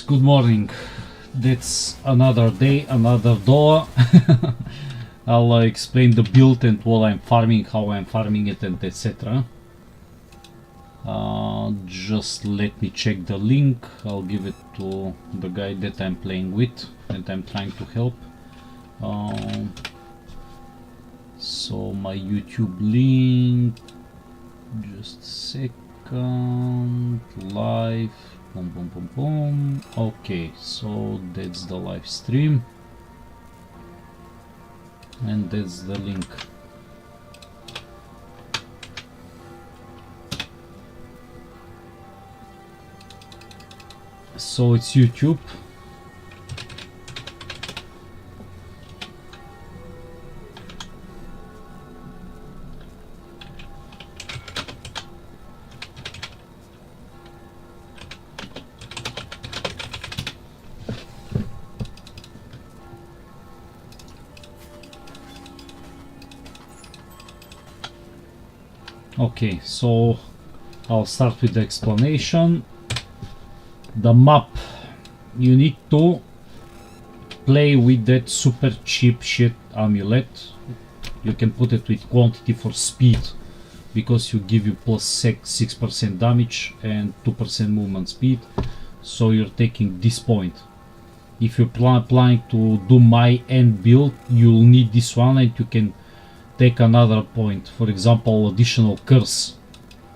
good morning. That's another day, another door. I'll explain the build and what I'm farming, how I'm farming it, and etc. Just let me check the link. I'll give it to the guy that I'm playing with and I'm trying to help. So my YouTube link, just a second, live, boom boom boom boom. Okay, so that's the live stream and that's the link. So it's YouTube. Okay, so I'll start with the explanation. The map, you need to play with that super cheap shit amulet. You can put it with quantity for speed because you give you plus 6% damage and 2% movement speed. So you're taking this point. If you're planning to do my end build, you'll need this one and you can take another point. For example, additional curse.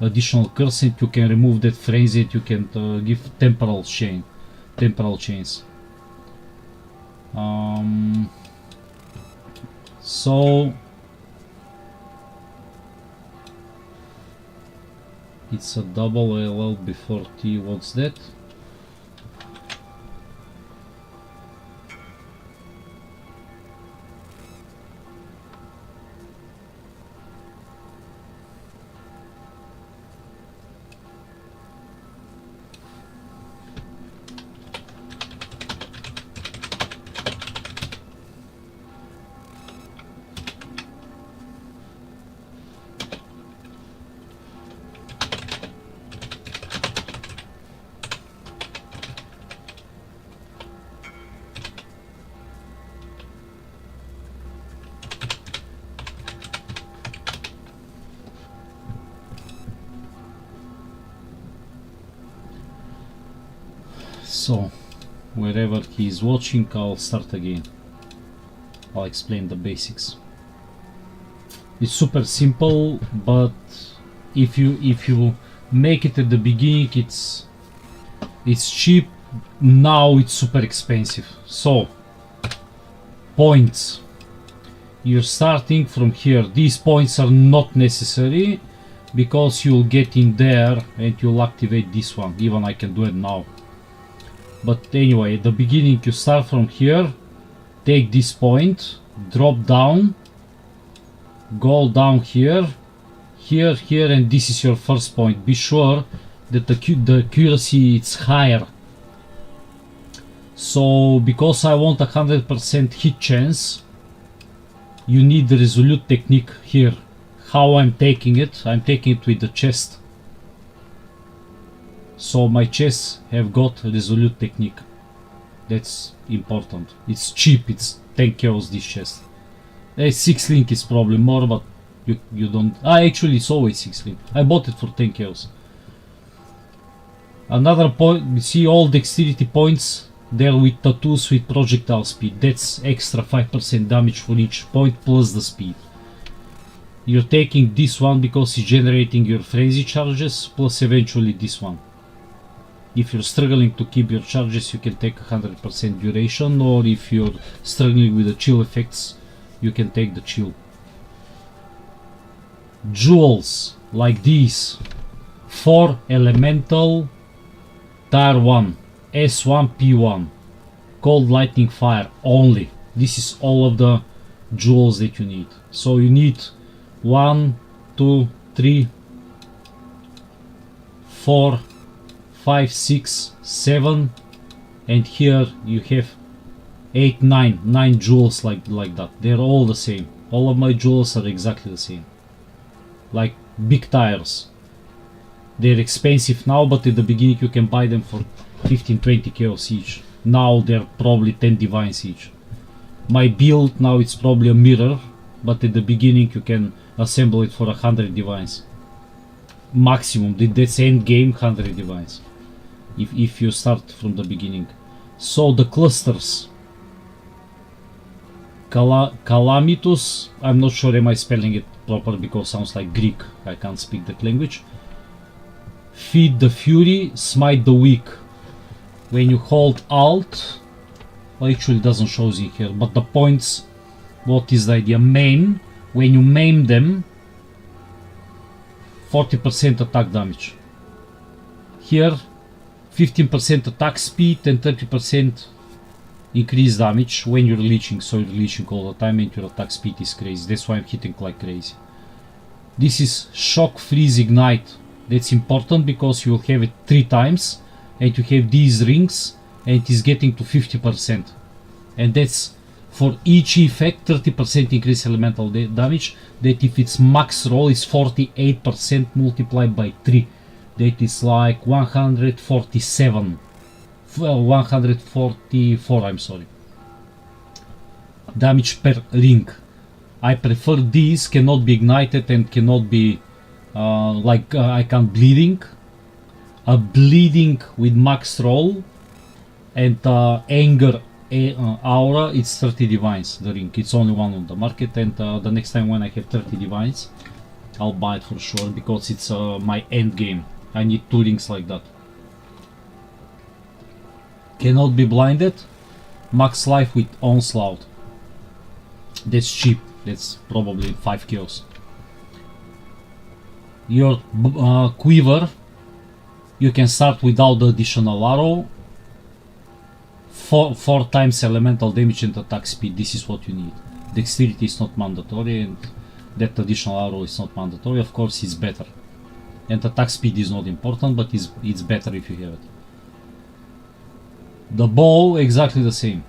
Additional curse, and you can remove that frenzy, and you can give temporal chains. So it's a double LL before T. What's that? So, wherever he is watching, I'll start again. I'll explain the basics. It's super simple, but if you make it at the beginning, it's cheap. Now it's super expensive. So, points. You're starting from here. These points are not necessary because you'll get in there and you'll activate this one. Even I can do it now. But anyway, at the beginning you start from here, take this point, drop down, go down here, here, and this is your first point. Be sure that the accuracy is higher. So because I want 100% hit chance, you need the resolute technique here. How I'm taking it with the chest. So my chests have got resolute technique. That's important. It's cheap, it's 10 chaos this chest. 6 link is probably more, but you don't... actually it's always 6 link. I bought it for 10 chaos. Another point, you see all dexterity points there with tattoos with projectile speed. That's extra 5% damage for each point plus the speed. You're taking this one because it's generating your frenzy charges plus eventually this one. If you're struggling to keep your charges, you can take 100% duration, or if you're struggling with the chill effects, you can take the chill. Jewels like these, 4 elemental, tier 1, S1, P1, cold lightning fire only. This is all of the jewels that you need. So you need 1, 2, 3, 4, 5, 6, 7, and here you have 8, 9 jewels like that. They're all the same. All of my jewels are exactly the same. Like big tires. They're expensive now, but in the beginning you can buy them for 15-20 chaos each. Now they're probably 10 divines each. My build now it's probably a mirror, but at the beginning you can assemble it for 100 divines. Maximum, that's end game 100 divines. If you start from the beginning. So the clusters. Calamitus, I'm not sure am I spelling it proper because it sounds like Greek. I can't speak that language. Feed the fury, smite the weak. When you hold Alt, well, actually it doesn't show in here, but the points, what is the idea? Maim, when you maim them, 40% attack damage. Here, 15% attack speed and 30% increase damage when you're leeching, so you're leeching all the time and your attack speed is crazy. That's why I'm hitting like crazy. This is shock, freeze, ignite. That's important because you will have it 3 times and you have these rings and it is getting to 50%. And that's for each effect 30% increase elemental damage. That if it's max roll is 48% multiplied by 3. That is like 147. Well, 144, I'm sorry. Damage per ring. I prefer these cannot be ignited and cannot be I can't bleeding. A bleeding with max roll and anger aura, it's 30 divines, the ring. It's only one on the market, and the next time when I have 30 divines, I'll buy it for sure because it's my end game. I need 2 rings like that. Cannot be blinded. Max life with onslaught. That's cheap. That's probably 5 kills. Your quiver, you can start without the additional arrow. 4 times elemental damage and attack speed. This is what you need. Dexterity is not mandatory and that additional arrow is not mandatory. Of course it's better. And attack speed is not important, but it's better if you have it. The bow, exactly the same.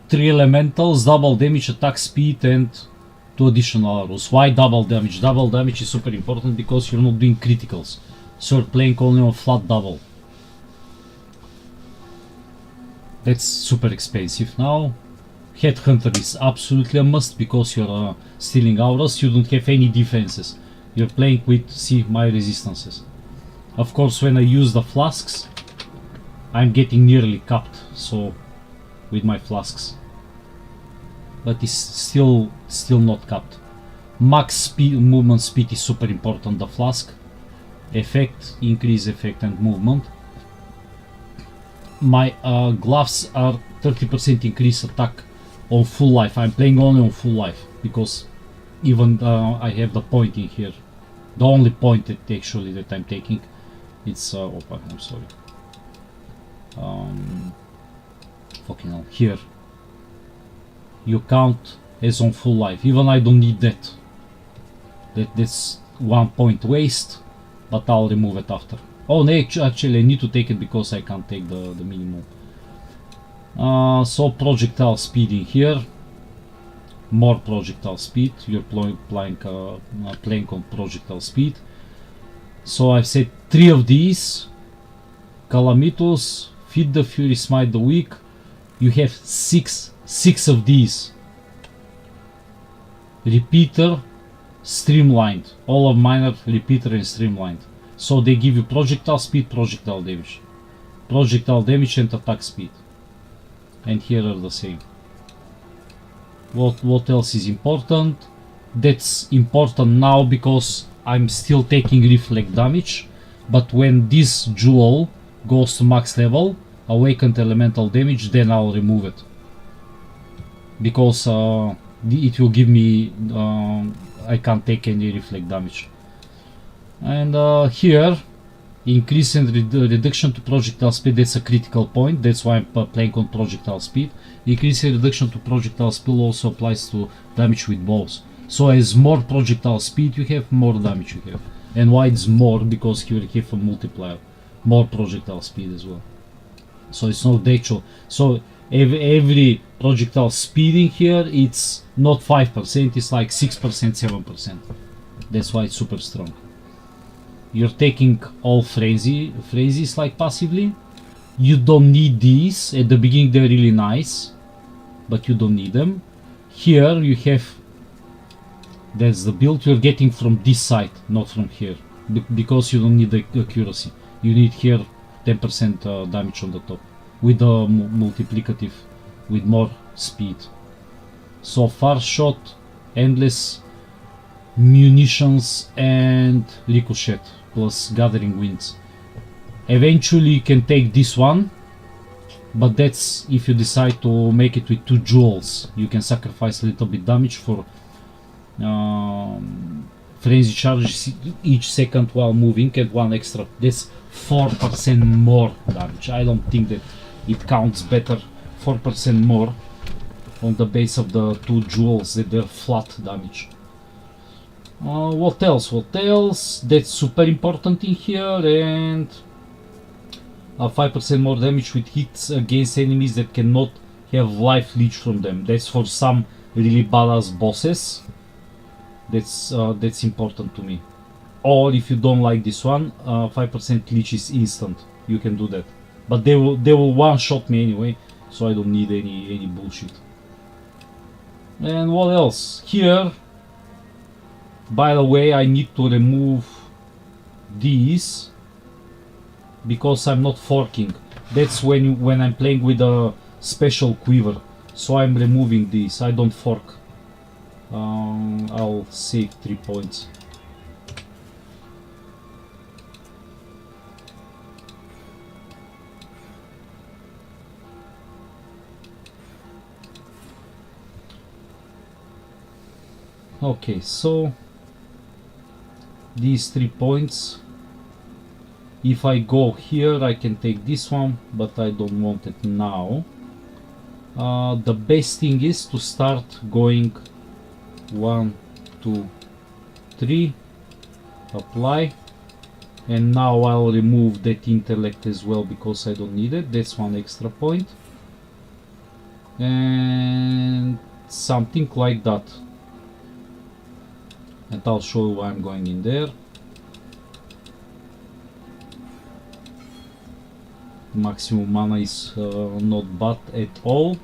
3 elementals, double damage, attack speed and 2 additional arrows. Why double damage? Double damage is super important because you're not doing criticals. So you're playing only on flat double. That's super expensive now. Headhunter is absolutely a must because you're stealing auras. You don't have any defenses. You're playing with, see, my resistances. Of course, when I use the flasks, I'm getting nearly capped, so with my flasks. But it's still not capped. Max speed, movement speed is super important, the flask. Effect, increase effect and movement. My gloves are 30% increase attack on full life. I'm playing only on full life because even I have the point in here. The only point that actually that I'm taking, it's open. I'm sorry. Fucking hell. Here, you count as on full life. Even I don't need that. That's 1 point waste, but I'll remove it after. Oh, no, actually I need to take it because I can't take the minimum. So projectile speed in here. More projectile speed. You're playing on projectile speed. So I've said 3 of these. Calamitus, Feed the Fury, Smite the Weak. You have 6 of these. Repeater, Streamlined. All of mine are Repeater and Streamlined. So they give you projectile speed, projectile damage. Projectile damage and attack speed. And here are the same. What else is important? That's important now because I'm still taking reflect damage. But when this jewel goes to max level, awakened elemental damage, then I'll remove it. Because it will give me... I can't take any reflect damage. And here, increase and reduction to projectile speed, that's a critical point, that's why I'm playing on projectile speed. Increase and reduction to projectile speed also applies to damage with bows. So as more projectile speed you have, more damage you have. And why it's more? Because here you have a multiplier. More projectile speed as well. So it's not the actual. So every projectile speed in here, it's not 5%, it's like 6%, 7%. That's why it's super strong. You're taking all phrases like passively. You don't need these. At the beginning they're really nice, but you don't need them. Here you have, that's the build you're getting from this side, not from here, because you don't need the accuracy. You need here 10% damage on the top with the multiplicative, with more speed. So far shot, endless munitions and ricochet plus gathering winds. Eventually you can take this one, but that's if you decide to make it with 2 jewels. You can sacrifice a little bit damage for frenzy charges each second while moving, and 1 extra. That's 4% more damage. I don't think that it counts better. 4% more on the base of the 2 jewels, that they're flat damage. What else? What else? That's super important in here, and 5% more damage with hits against enemies that cannot have life leech from them. That's for some really badass bosses. That's important to me. Or if you don't like this one, 5% leech is instant. You can do that, but they will one shot me anyway, so I don't need any bullshit. And what else? Here, by the way, I need to remove these because I'm not forking. That's when I'm playing with a special quiver. So I'm removing these. I don't fork. I'll save 3 points. Okay, so these 3 points. If I go here, I can take this one, but I don't want it now. The best thing is to start going 1, 2, 3, apply, and now I'll remove that intellect as well because I don't need it. That's 1 extra point, and something like that. And I'll show you why I'm going in there. Maximum mana is not bad at all.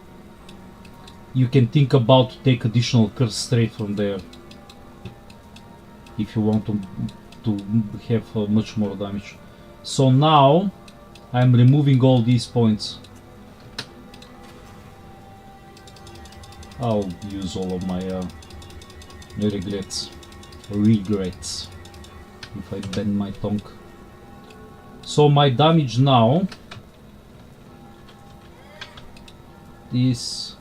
You can think about to take additional curse straight from there if you want to have much more damage. So now I'm removing all these points. I'll use all of my regrets, if I bend my tongue. So my damage now is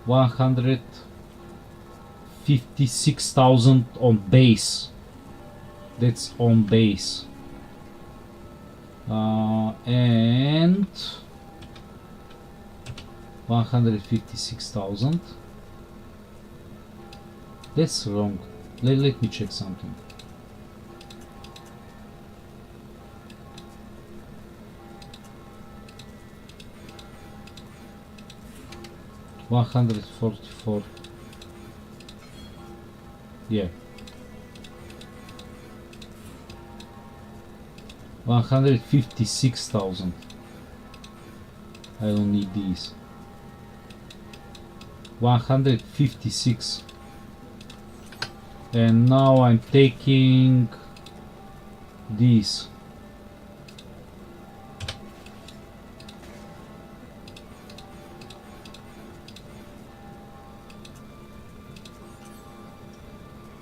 156,000 on base. That's on base. And 156,000. That's wrong. Let me check something. $144. Yeah. 156,000. I don't need these. 156. And now I'm taking these.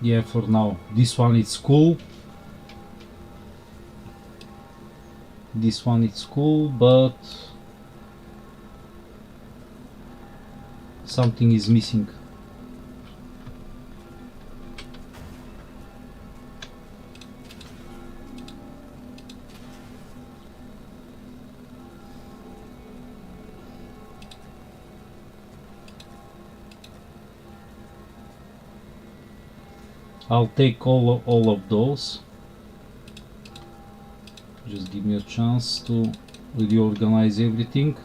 Yeah, for now. This one is cool. This one is cool, but something is missing. I'll take all of those. Just give me a chance to reorganize everything.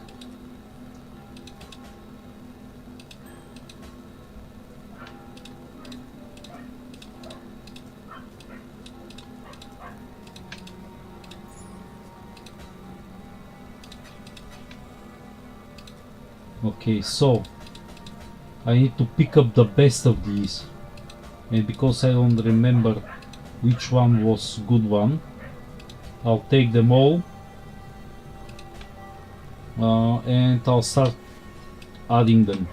Okay, so I need to pick up the best of these, and because I don't remember which one was good one, I'll take them all and I'll start adding them.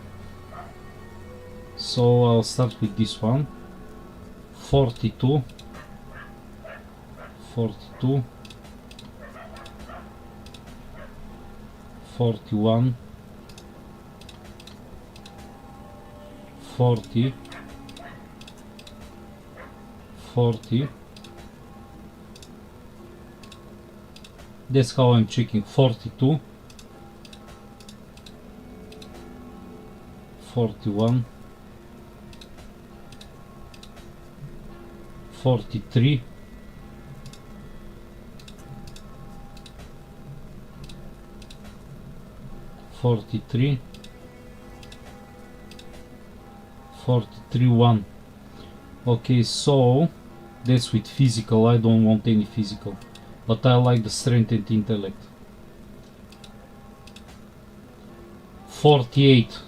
So I'll start with this one. 42, 42, 41, 40, 40. That's how I'm checking. 42, 41, 43, 43, 43, 1. Okay, so that's with physical. I don't want any physical, but I like the strength and intellect. 48.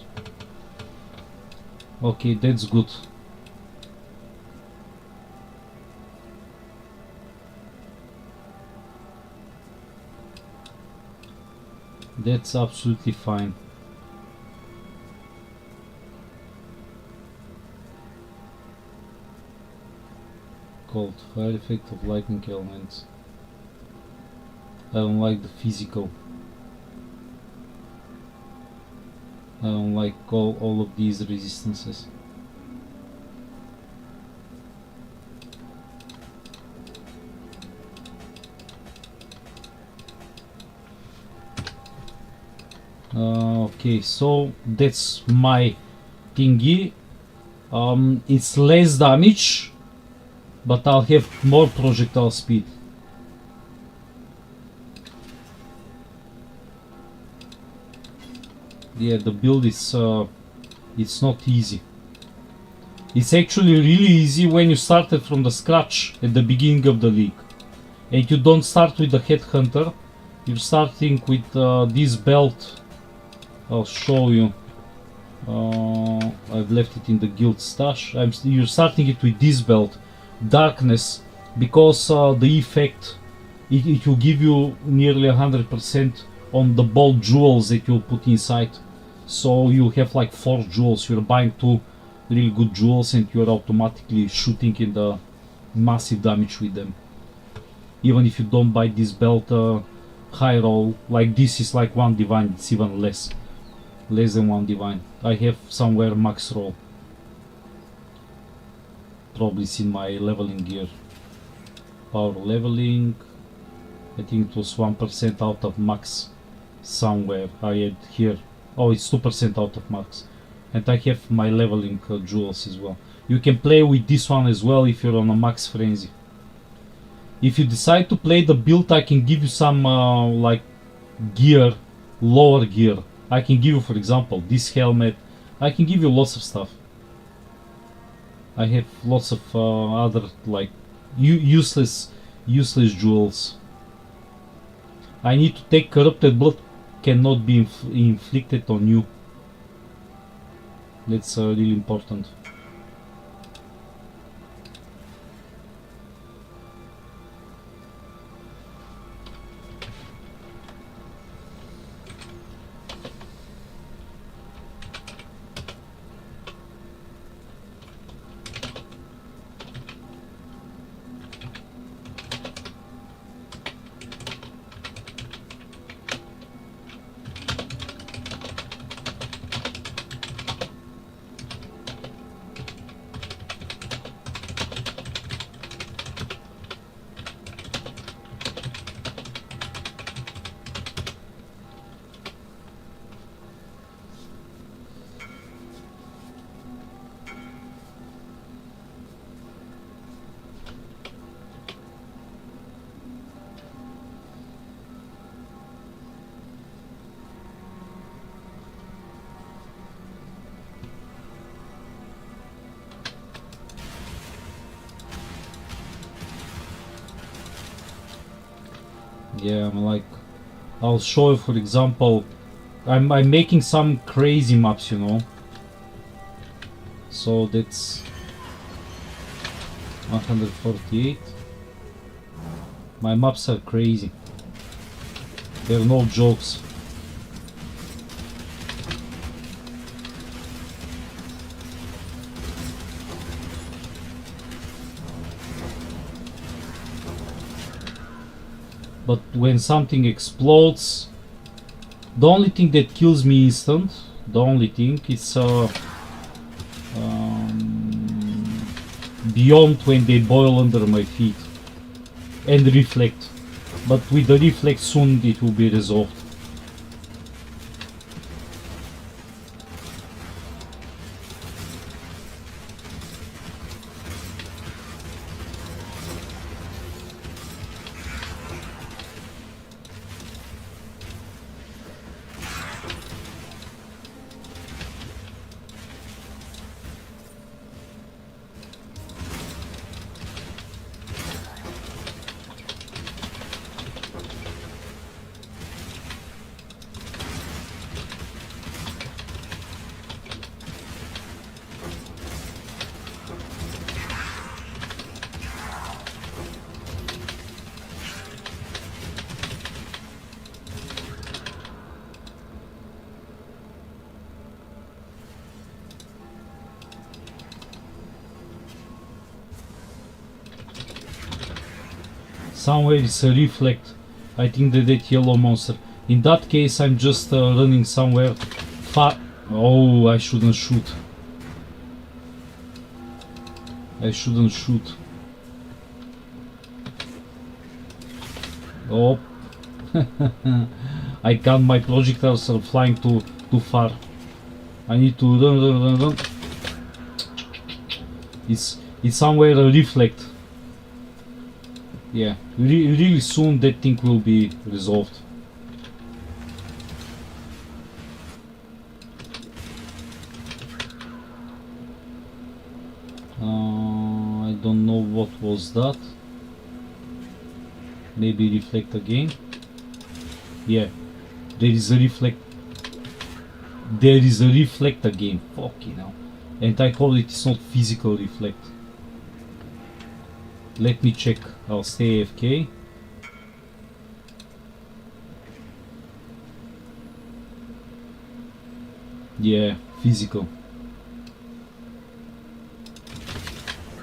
Okay, that's good. That's absolutely fine. Cold. Fire effect of lightning elements. I don't like the physical. I don't like all of these resistances. Okay, so that's my thingy. It's less damage, but I'll have more projectile speed. Yeah, the build is it's not easy. It's actually really easy when you started from the scratch at the beginning of the league, and you don't start with the headhunter. You're starting with this belt. I'll show you. I've left it in the guild stash. You're starting it with this belt, darkness, because the effect it will give you nearly 100% on the bolt jewels that you'll put inside. So you have like 4 jewels. You're buying 2 really good jewels, and you're automatically shooting in the massive damage with them. Even if you don't buy this belt high roll, like this is like 1 divine, it's even less than 1 divine. I have somewhere max roll. Probably it's in my leveling gear. Power leveling, I think it was 1% out of max somewhere. I had here, oh, it's 2% out of max. And I have my leveling jewels as well. You can play with this one as well if you're on a max frenzy. If you decide to play the build, I can give you some like gear, lower gear. I can give you, for example, this helmet. I can give you lots of stuff. I have lots of other like useless jewels. I need to take corrupted blood, cannot be inflicted on you. That's really important. Yeah, I'm like, I'll show you, for example, I'm making some crazy maps, you know. So that's 148. My maps are crazy. They're no jokes. But when something explodes, the only thing that kills me instant, the only thing is beyond when they boil under my feet and reflect. But with the reflect soon it will be resolved. Somewhere is a reflect. I think that yellow monster. In that case, I'm just running somewhere far. Oh, I shouldn't shoot. I shouldn't shoot. Oh. I can't. My projectiles are flying too far. I need to run. It's somewhere a reflect. Yeah, really soon that thing will be resolved. I don't know what was that. Maybe reflect again. Yeah, there is a reflect. There is a reflect again. Fucking hell. And I hope it's not physical reflect. Let me check. I'll stay AFK. Yeah, physical.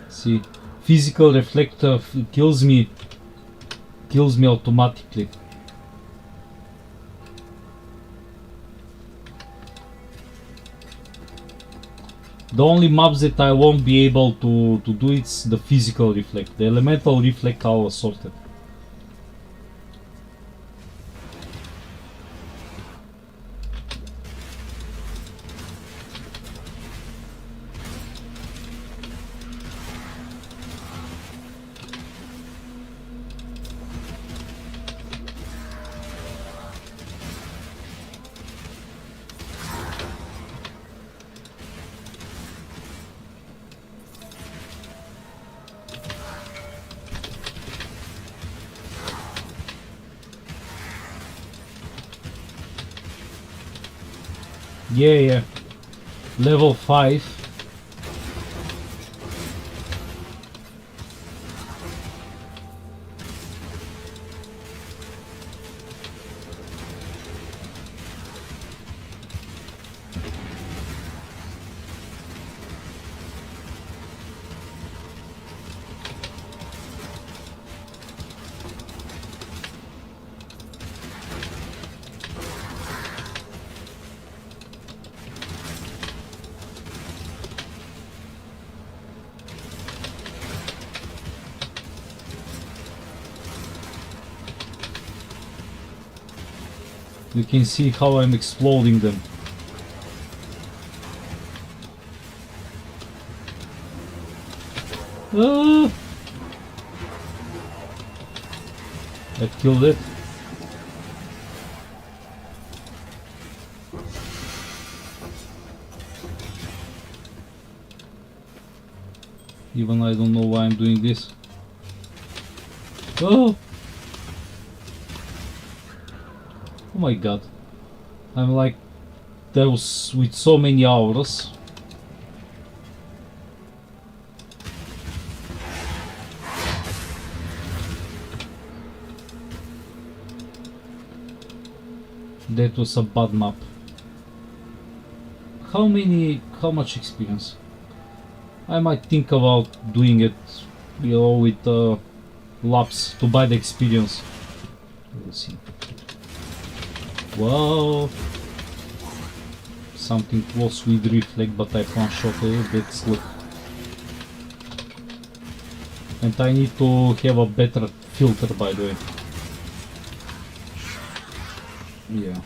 See, physical reflector kills me automatically. The only maps that I won't be able to do it's the physical reflect. The elemental reflect I'll sort it. Yeah. Level 5. You can see how I'm exploding them. Ah! I killed it. Even I don't know why I'm doing this. Oh! Oh my god. I'm like those with so many hours. That was a bad map. How much experience? I might think about doing it, you know, with laps to buy the experience. We'll see. Wow. Something close with reflect, but I one shot a little bit slip. And I need to have a better filter, by the way. Yeah.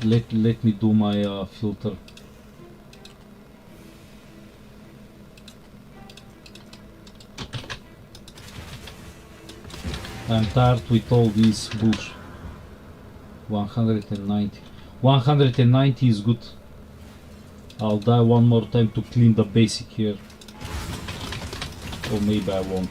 Let me do my filter. I'm tired with all these bullshit. 190. 190 is good. I'll die one more time to clean the basic here. Or maybe I won't.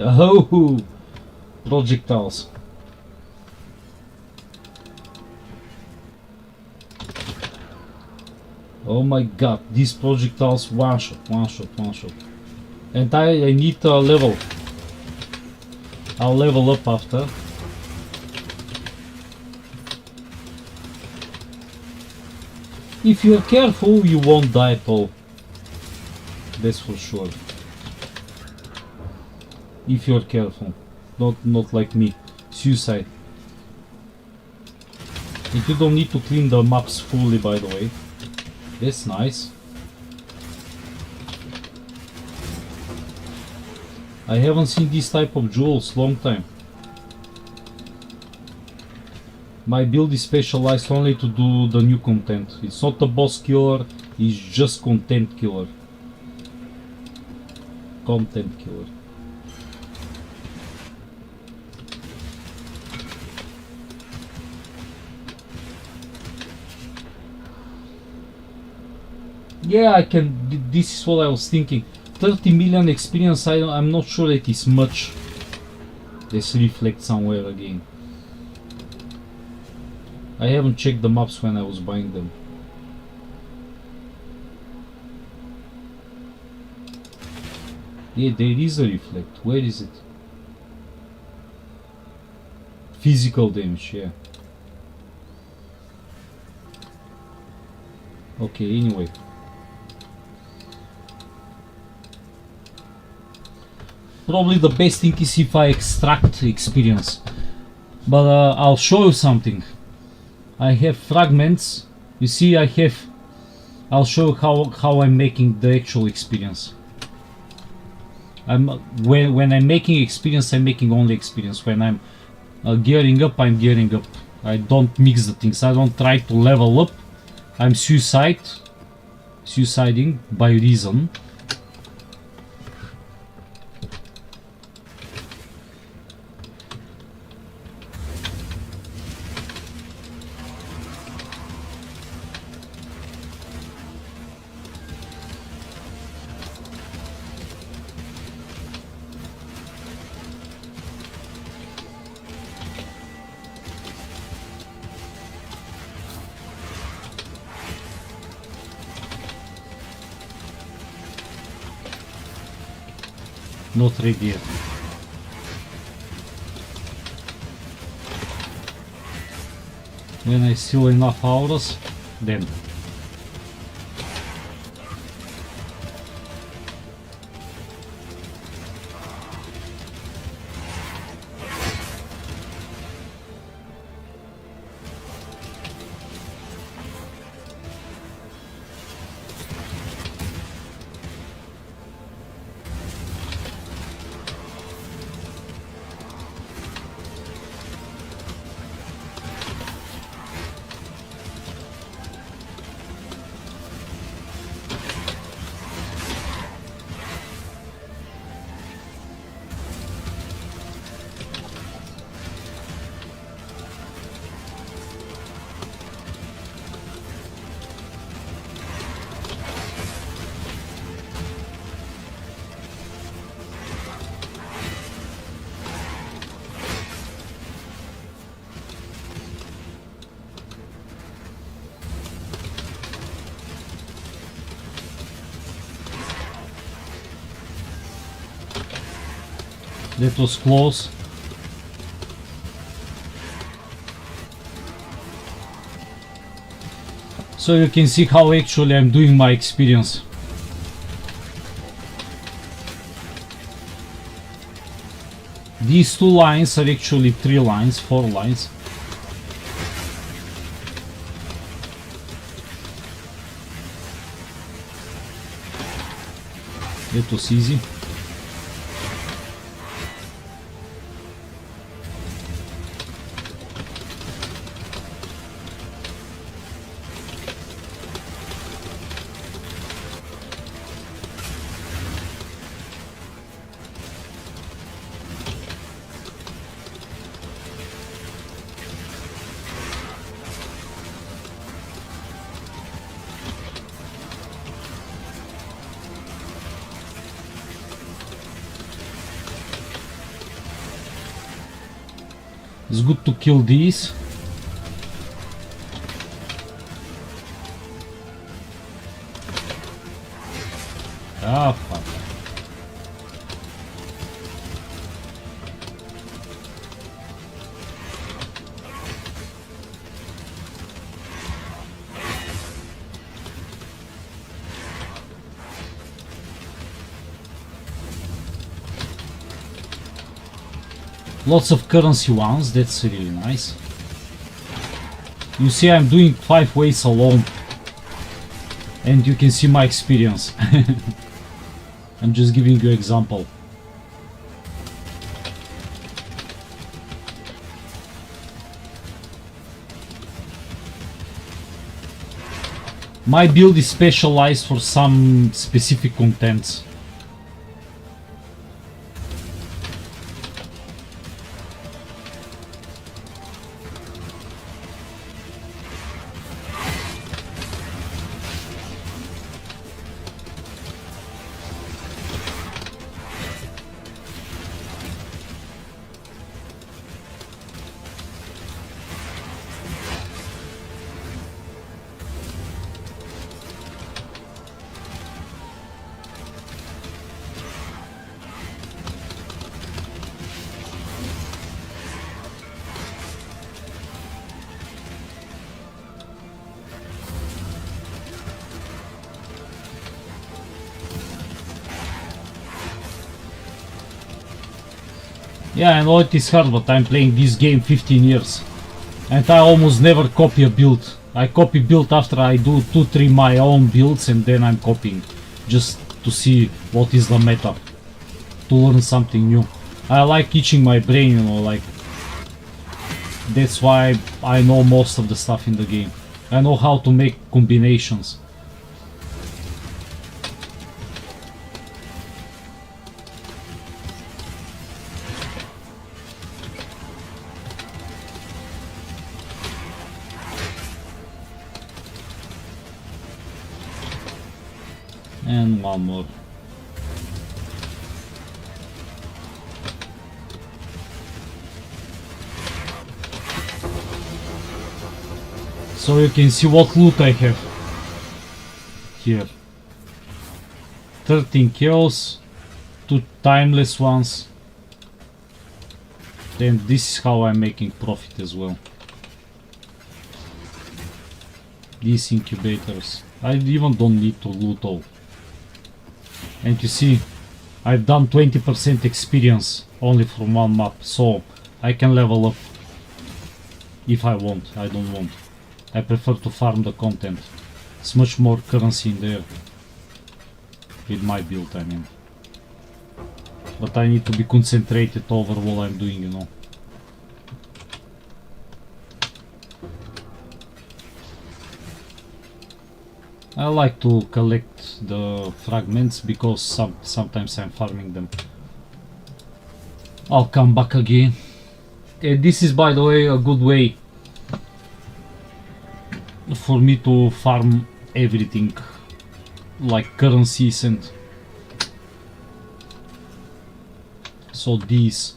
Oh, projectiles. Oh my god, these projectiles one shot. And I need a level. I'll level up after. If you're careful, you won't die at all. That's for sure. If you're careful, not like me, suicide. And you don't need to clean the maps fully, by the way. That's nice. I haven't seen this type of jewels long time. My build is specialized only to do the new content. It's not a boss killer, it's just content killer. Content killer. Yeah, I can. This is what I was thinking. 30 million experience. I'm not sure it is much. Let's reflect somewhere again. I haven't checked the maps when I was buying them. Yeah, there is a reflect. Where is it? Physical damage, yeah. Okay, anyway. Probably the best thing is if I extract experience. But I'll show you something. I have fragments. You see, I'll show you how I'm making the actual experience. When I'm making experience, I'm making only experience. When I'm gearing up, I'm gearing up. I don't mix the things. I don't try to level up. I'm suiciding by reason. Not ready yet. When I steal enough auras, then. That was close. So you can see how actually I'm doing my experience. These 2 lines are actually 3 lines, 4 lines. That was easy. It's good to kill these. Ah, fuck. Lots of currency ones, that's really nice. You see, I'm doing 5 ways alone. And you can see my experience. I'm just giving you an example. My build is specialized for some specific contents. Yeah, I know it is hard, but I'm playing this game 15 years. And I almost never copy a build. I copy build after I do 2-3 my own builds and then I'm copying. Just to see what is the meta. To learn something new. I like itching my brain, you know, like... That's why I know most of the stuff in the game. I know how to make combinations. And one more. So you can see what loot I have here. 13 kills, 2 timeless ones. Then this is how I'm making profit as well. these incubators. I even don't need to loot all. And you see, I've done 20% experience only from one map, so I can level up if I want. I don't want. I prefer to farm the content. It's much more currency in there. With my build, I mean. But I need to be concentrated over what I'm doing, you know. I like to collect the fragments because sometimes I'm farming them. I'll come back again. And this is, by the way, a good way for me to farm everything, like currencies and... So these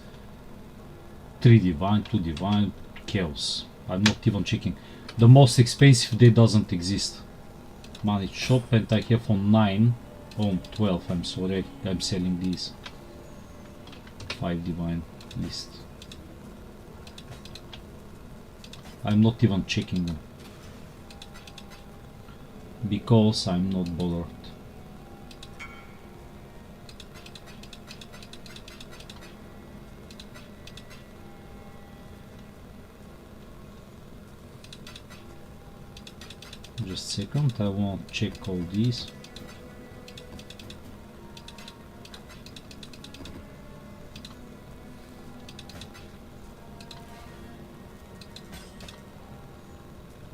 3 divine, 2 divine, chaos. I'm not even checking. The most expensive they doesn't exist. Manage shop, and I have on 9, on 12, I'm sorry, I'm selling these. 5 divine list. I'm not even checking them. Because I'm not bothered. Just a second, I want to check all these.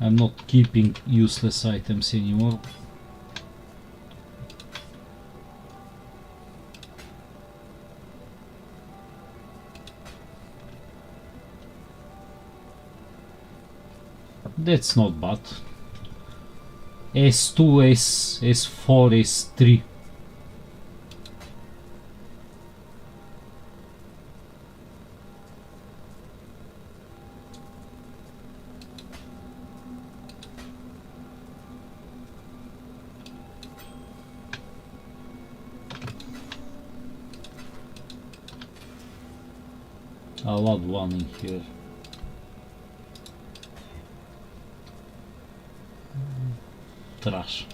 I'm not keeping useless items anymore. That's not bad. S2, S4, S3. I'll add one in here. Trash.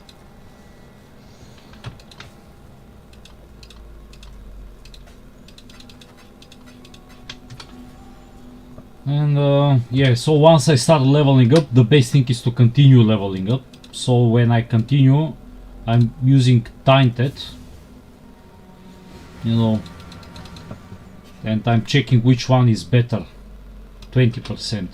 And yeah, so once I start leveling up, the best thing is to continue leveling up. So when I continue, I'm using Tainted, you know, and I'm checking which one is better. 20%.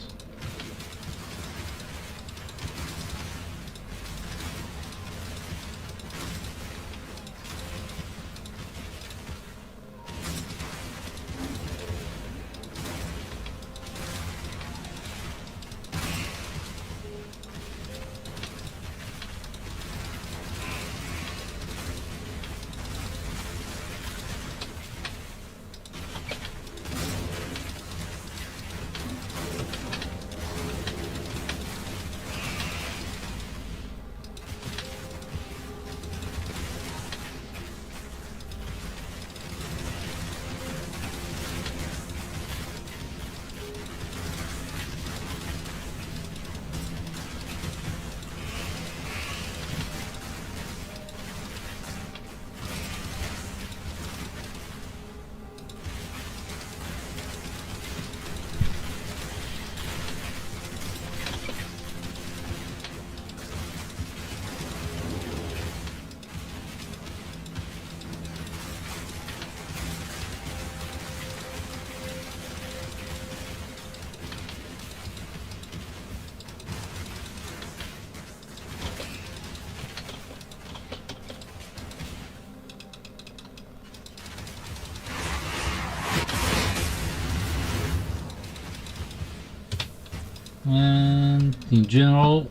And in general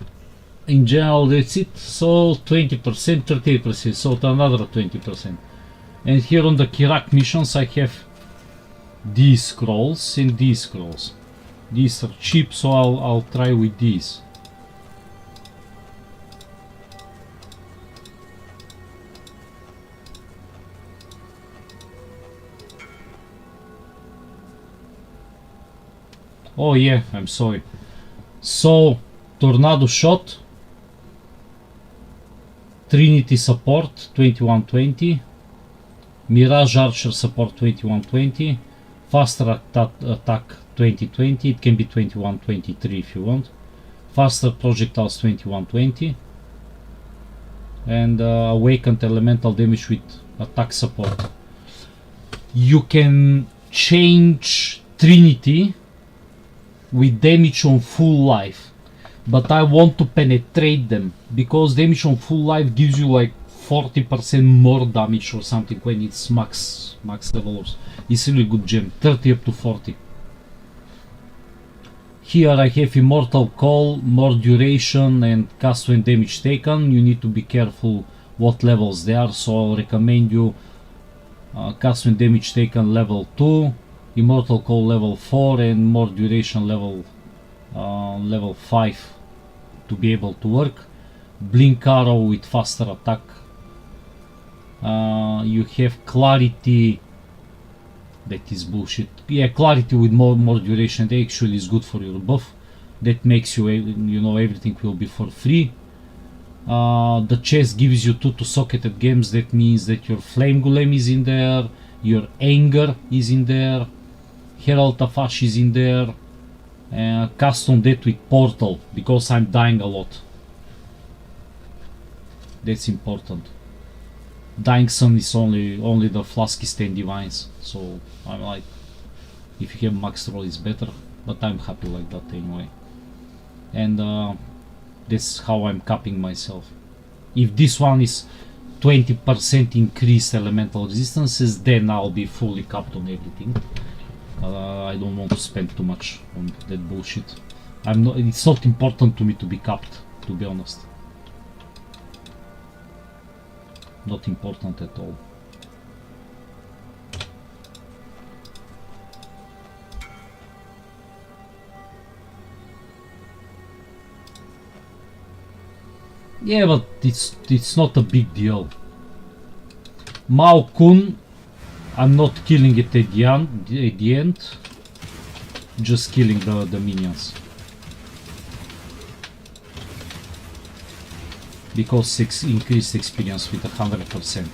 that's it. So 20%, 38%, so another 20%. And here on the Kirak missions I have these scrolls and these scrolls. These are cheap, so I'll try with these. Oh yeah, I'm sorry. So, tornado shot, Trinity support 2120, Mirage Archer support 2120, faster attack 2020, it can be 2123 if you want, faster projectiles 2120, and awakened elemental damage with attack support. You can change Trinity with damage on full life, but I want to penetrate them because damage on full life gives you like 40% more damage or something when it's max levels. It's really good gem, 30 up to 40. Here I have Immortal Call, more duration and cast when damage taken. You need to be careful what levels they are, so I'll recommend you cast when damage taken level 2, Immortal Call level 4 and more duration level 5 to be able to work. Blink Arrow with faster attack. You have Clarity, that is bullshit. Yeah, Clarity with more duration, that actually is good for your buff. That makes you, you know, everything will be for free. The chest gives you 2 to socketed games, that means that your Flame Golem is in there, your Anger is in there, Herald of Ash is in there, cast on that with Portal, because I'm dying a lot. That's important. Dying Sun is only the Flaskist and Divines, so I'm like, if you have max roll it's better, but I'm happy like that anyway. And that's how I'm capping myself. If this one is 20% increased elemental resistances, then I'll be fully capped on everything. I don't want to spend too much on that bullshit. It's not important to me to be capped, to be honest. Not important at all. Yeah, but it's not a big deal. Mao Kun, I'm not killing it at the end, just killing the minions. Because increased experience with 100%.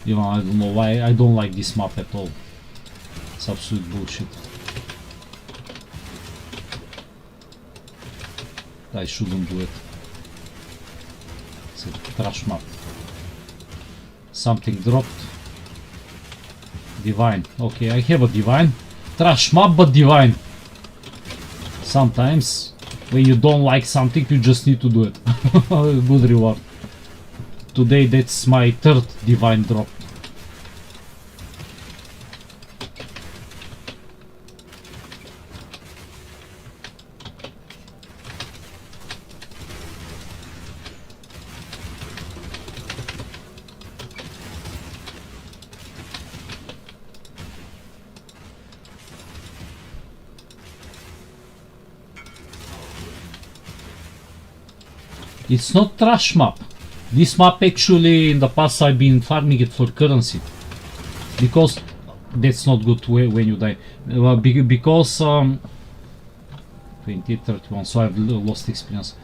You know, I don't know why I don't like this map at all. It's absolute bullshit. I shouldn't do it. It's a trash map. Something dropped. Divine. Okay, I have a divine. Trash map, but divine. Sometimes, when you don't like something, you just need to do it. Good reward. Today that's my 3rd divine drop. It's not trash map. This map actually in the past I've been farming it for currency. Because that's not good when you die. Because 20, 31, so I've lost experience.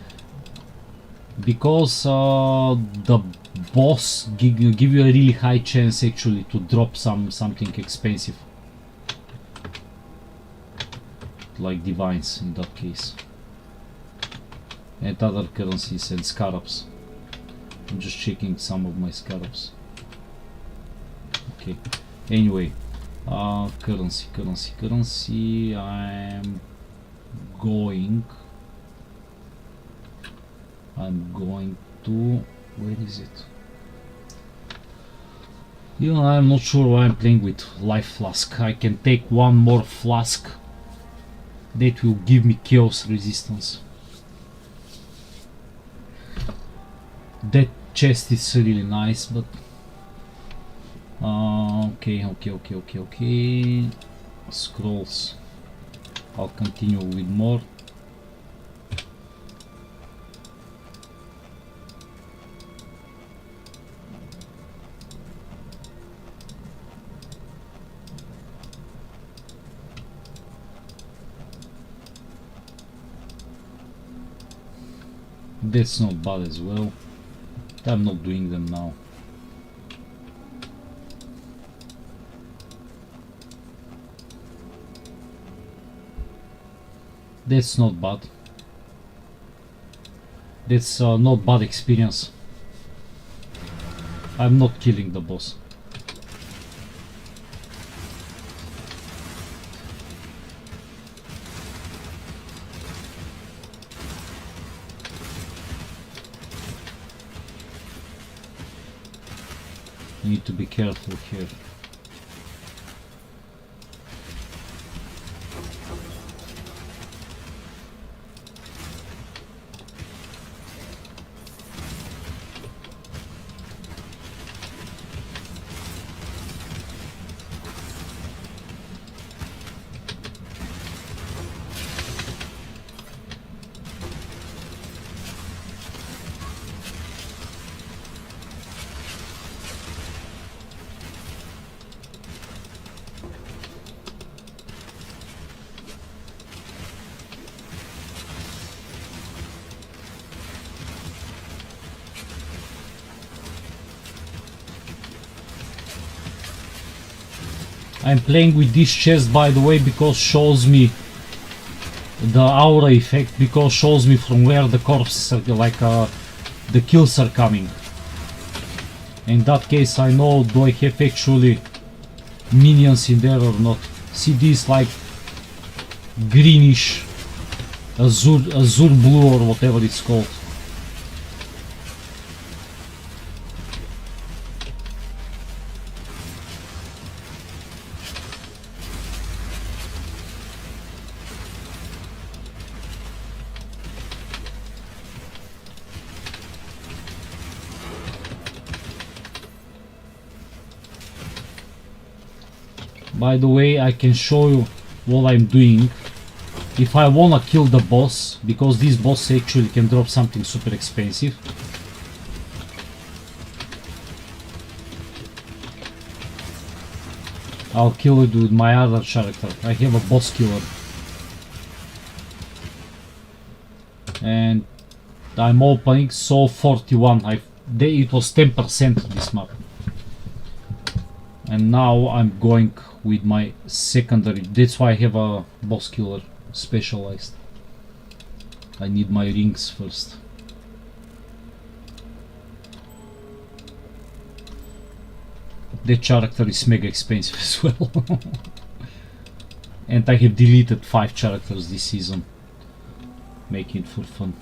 Because the boss give you a really high chance actually to drop something expensive. Like divines in that case. And other currencies and scarabs. I'm just checking some of my scarabs. Okay. Anyway, currency. I'm going to. Where is it? You know, I'm not sure why I'm playing with life flask. I can take one more flask. That will give me chaos resistance. That chest is really nice, but okay. Scrolls. I'll continue with more. That's not bad as well. I'm not doing them now. That's not bad. That's not bad experience. I'm not killing the boss. You need to be careful here. I'm playing with this chest, by the way, because shows me the aura effect, because shows me from where the corpses are, like the kills are coming. In that case I know do I have actually minions in there or not. See this like greenish azure blue or whatever it's called. By the way, I can show you what I'm doing. If I wanna kill the boss, because this boss actually can drop something super expensive. I'll kill it with my other character. I have a boss killer. And I'm opening, so 41. It was 10% this map. And now I'm going with my secondary. That's why I have a boss killer specialized. I need my rings first. That character is mega expensive as well. And I have deleted 5 characters this season, making it for fun.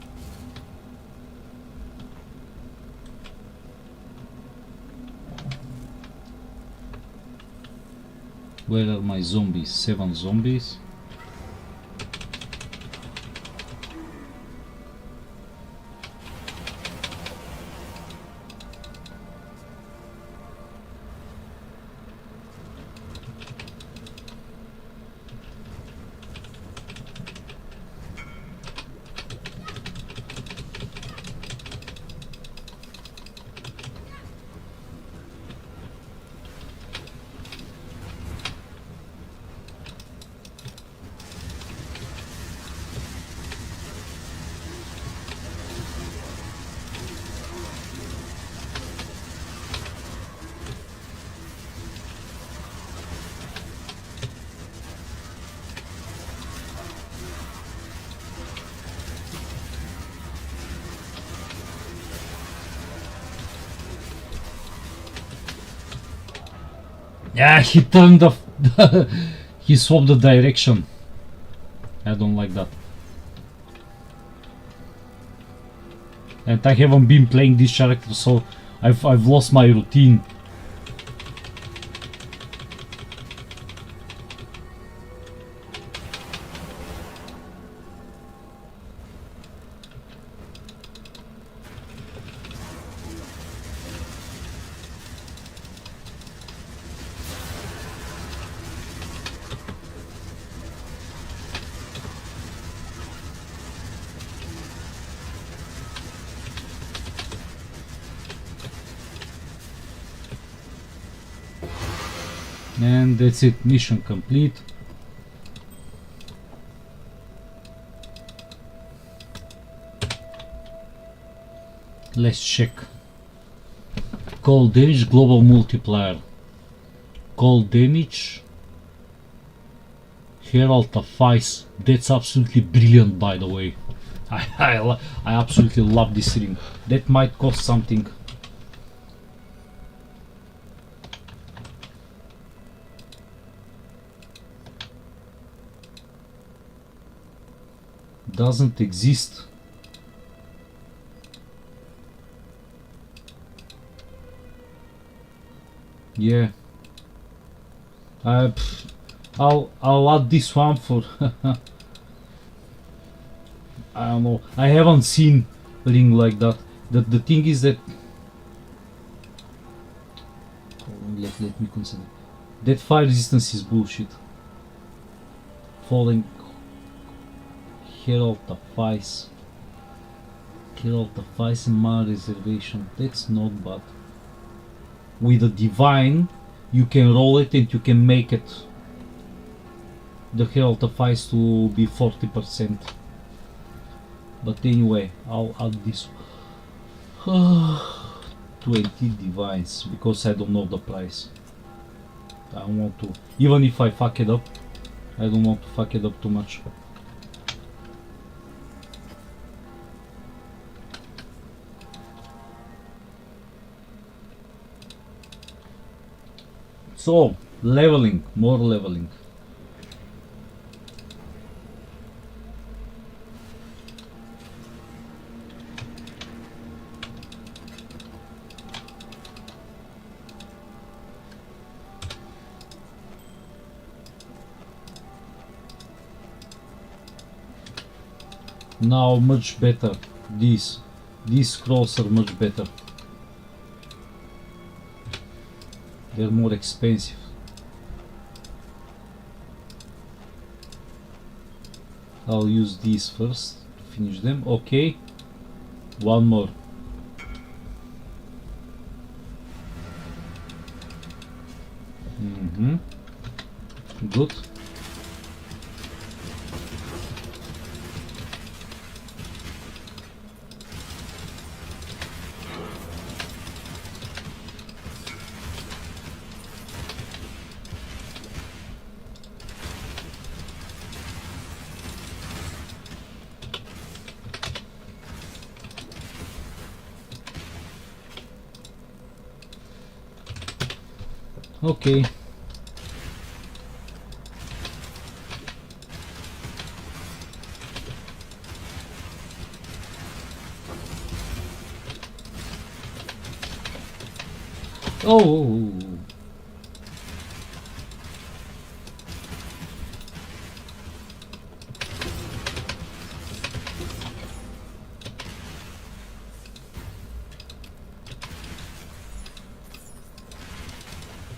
Where are my zombies? 7 zombies. Yeah, he turned the he swapped the direction. I don't like that. And I haven't been playing this character, so I've lost my routine. And that's it, mission complete. Let's check. Cold damage, global multiplier. Cold damage, Herald of Ice. That's absolutely brilliant, by the way. I absolutely love this ring. That might cost something. Doesn't exist. Yeah. I'll add this one for I don't know. I haven't seen a ring like that. The thing is that let me consider. That fire resistance is bullshit. Falling Herald of Ice. Herald of Ice and mana reservation. That's not bad. With a divine, you can roll it and you can make it the Herald of Ice to be 40%. But anyway, I'll add this 20 divines because I don't know the price. I don't want to, even if I fuck it up, I don't want to fuck it up too much. So, leveling, more leveling. Now much better. These scrolls are much better. They're more expensive. I'll use these first to finish them. Okay. One more. Good. Okay. Oh.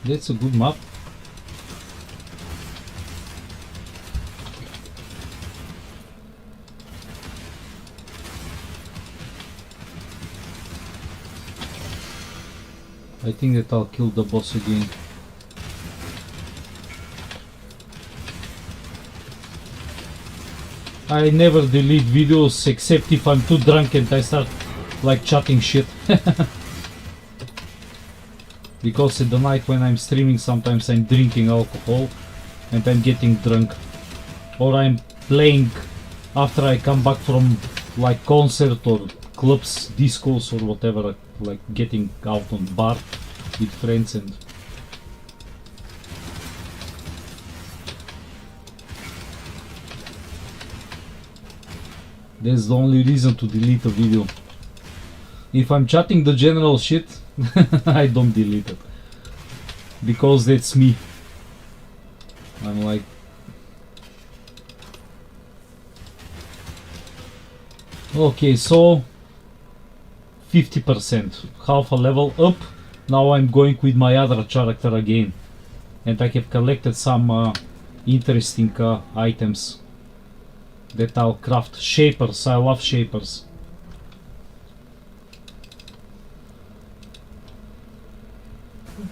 That's a good map. I think that I'll kill the boss again. I never delete videos except if I'm too drunk and I start like chatting shit. Because at the night when I'm streaming sometimes I'm drinking alcohol and I'm getting drunk. Or I'm playing after I come back from like concert or clubs, discos or whatever, like getting out on bar with friends and that's the only reason to delete a video. If I'm chatting the general shit, I don't delete it. Because that's me. I'm like... Okay, so... 50%. Half a level up. Now I'm going with my other character again. And I have collected some interesting items that I'll craft. Shapers, I love shapers.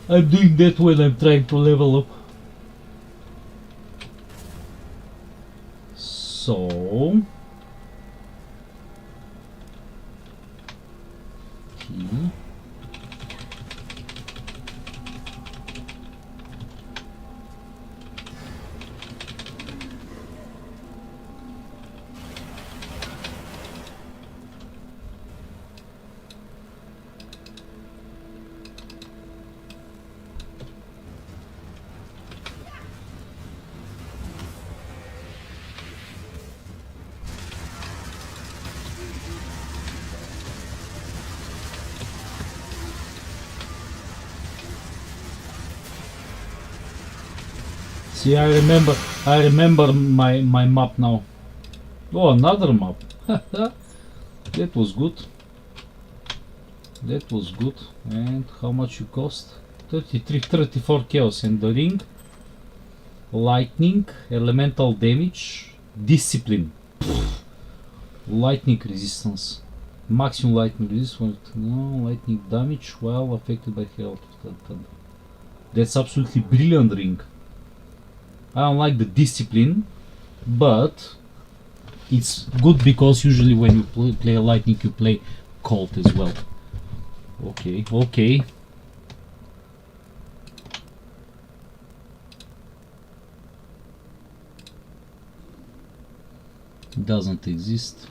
I'm doing that when I'm trying to level up. So... See, I remember my map now. Oh, another map. That was good. That was good. And how much you cost? 33, 34 chaos. And the ring. Lightning, elemental damage, discipline. Lightning resistance. Maximum lightning resistance. No, lightning damage while affected by health. That's absolutely brilliant ring. I don't like the discipline, but it's good because usually when you play lightning you play cold as well. Okay, okay. Doesn't exist.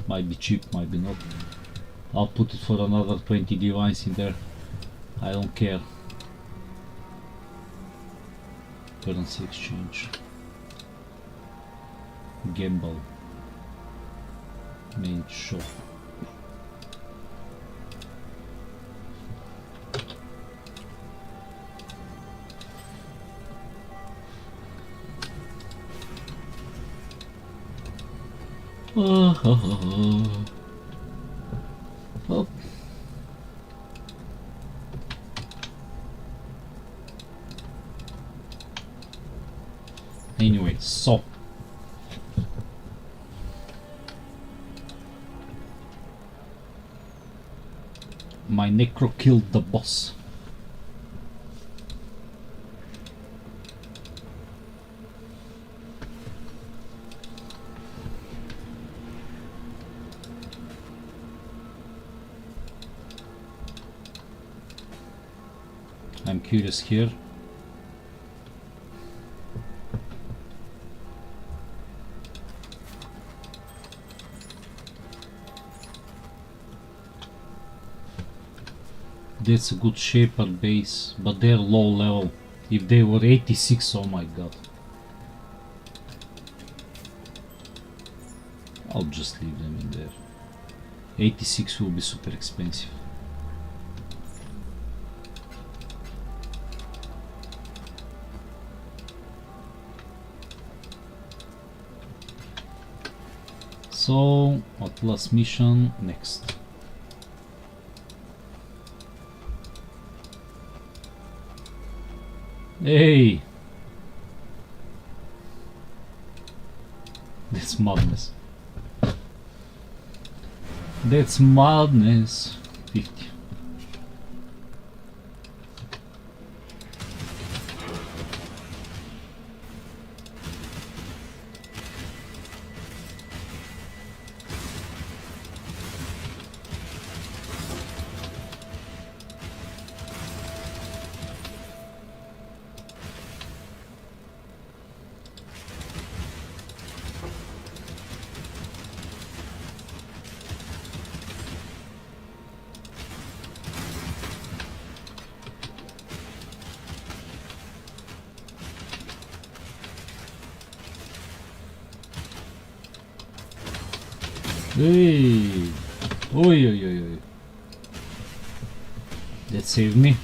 Might be cheap, might be not. I'll put it for another 20 divines in there. I don't care. Currency exchange. Gamble. Main shop. Oh. Anyway, so my necro killed the boss. I'm curious here. That's a good shaper base, but they're low level. If they were 86, oh my god. I'll just leave them in there. 86 will be super expensive. So, what last mission? Next. Hey! That's madness. That's madness. 50. Hey! Oi, oi, oi, oi. That saved me.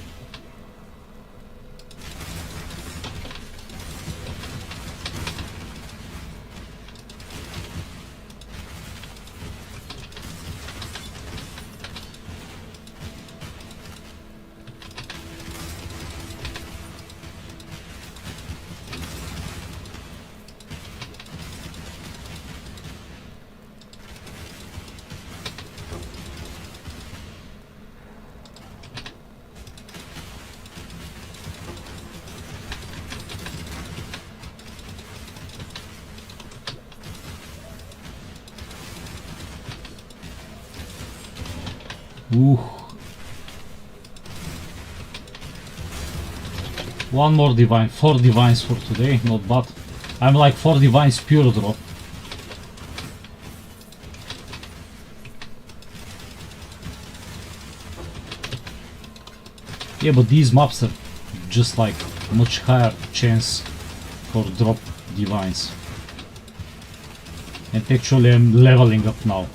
Ooh. One more divine, 4 divines for today, not bad. I'm like 4 divines pure drop. Yeah, but these maps are just like much higher chance for drop divines. And actually I'm leveling up now.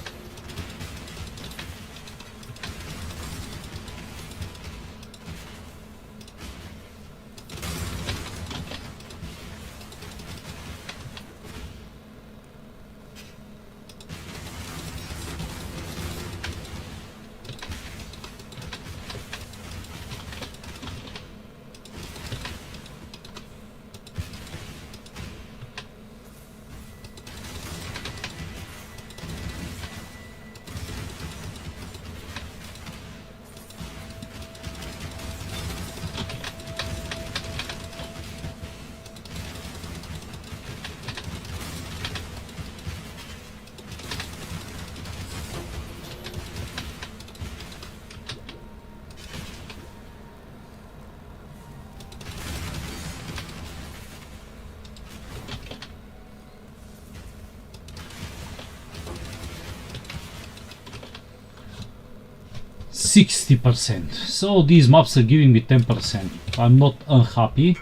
60%. So these maps are giving me 10%. I'm not unhappy.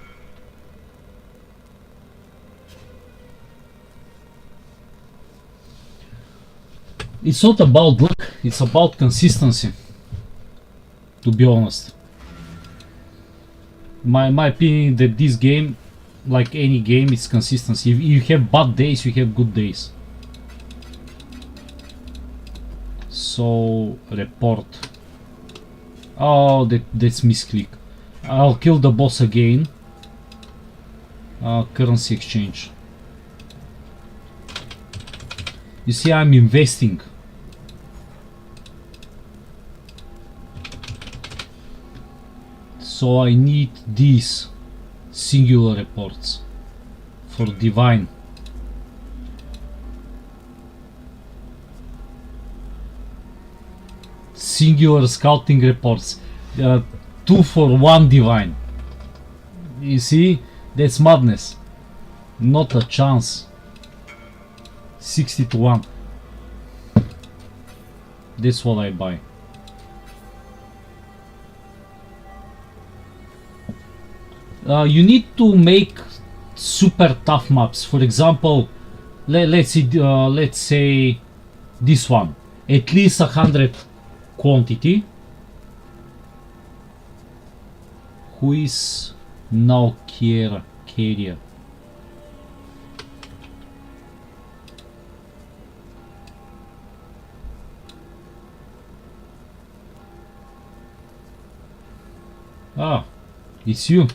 It's not about luck, it's about consistency, to be honest. My opinion that this game, like any game, is consistency. If you have bad days, you have good days. So, report. Oh, that's misclick. I'll kill the boss again. Currency exchange. You see, I'm investing. So I need these singular reports for divine. Singular scouting reports. 2 for 1 divine. You see, that's madness. Not a chance. 60 to 1. That's what I buy. You need to make super tough maps. For example, let's say this one. At least 100 quantity. Who is now carrier? Ah, it's you.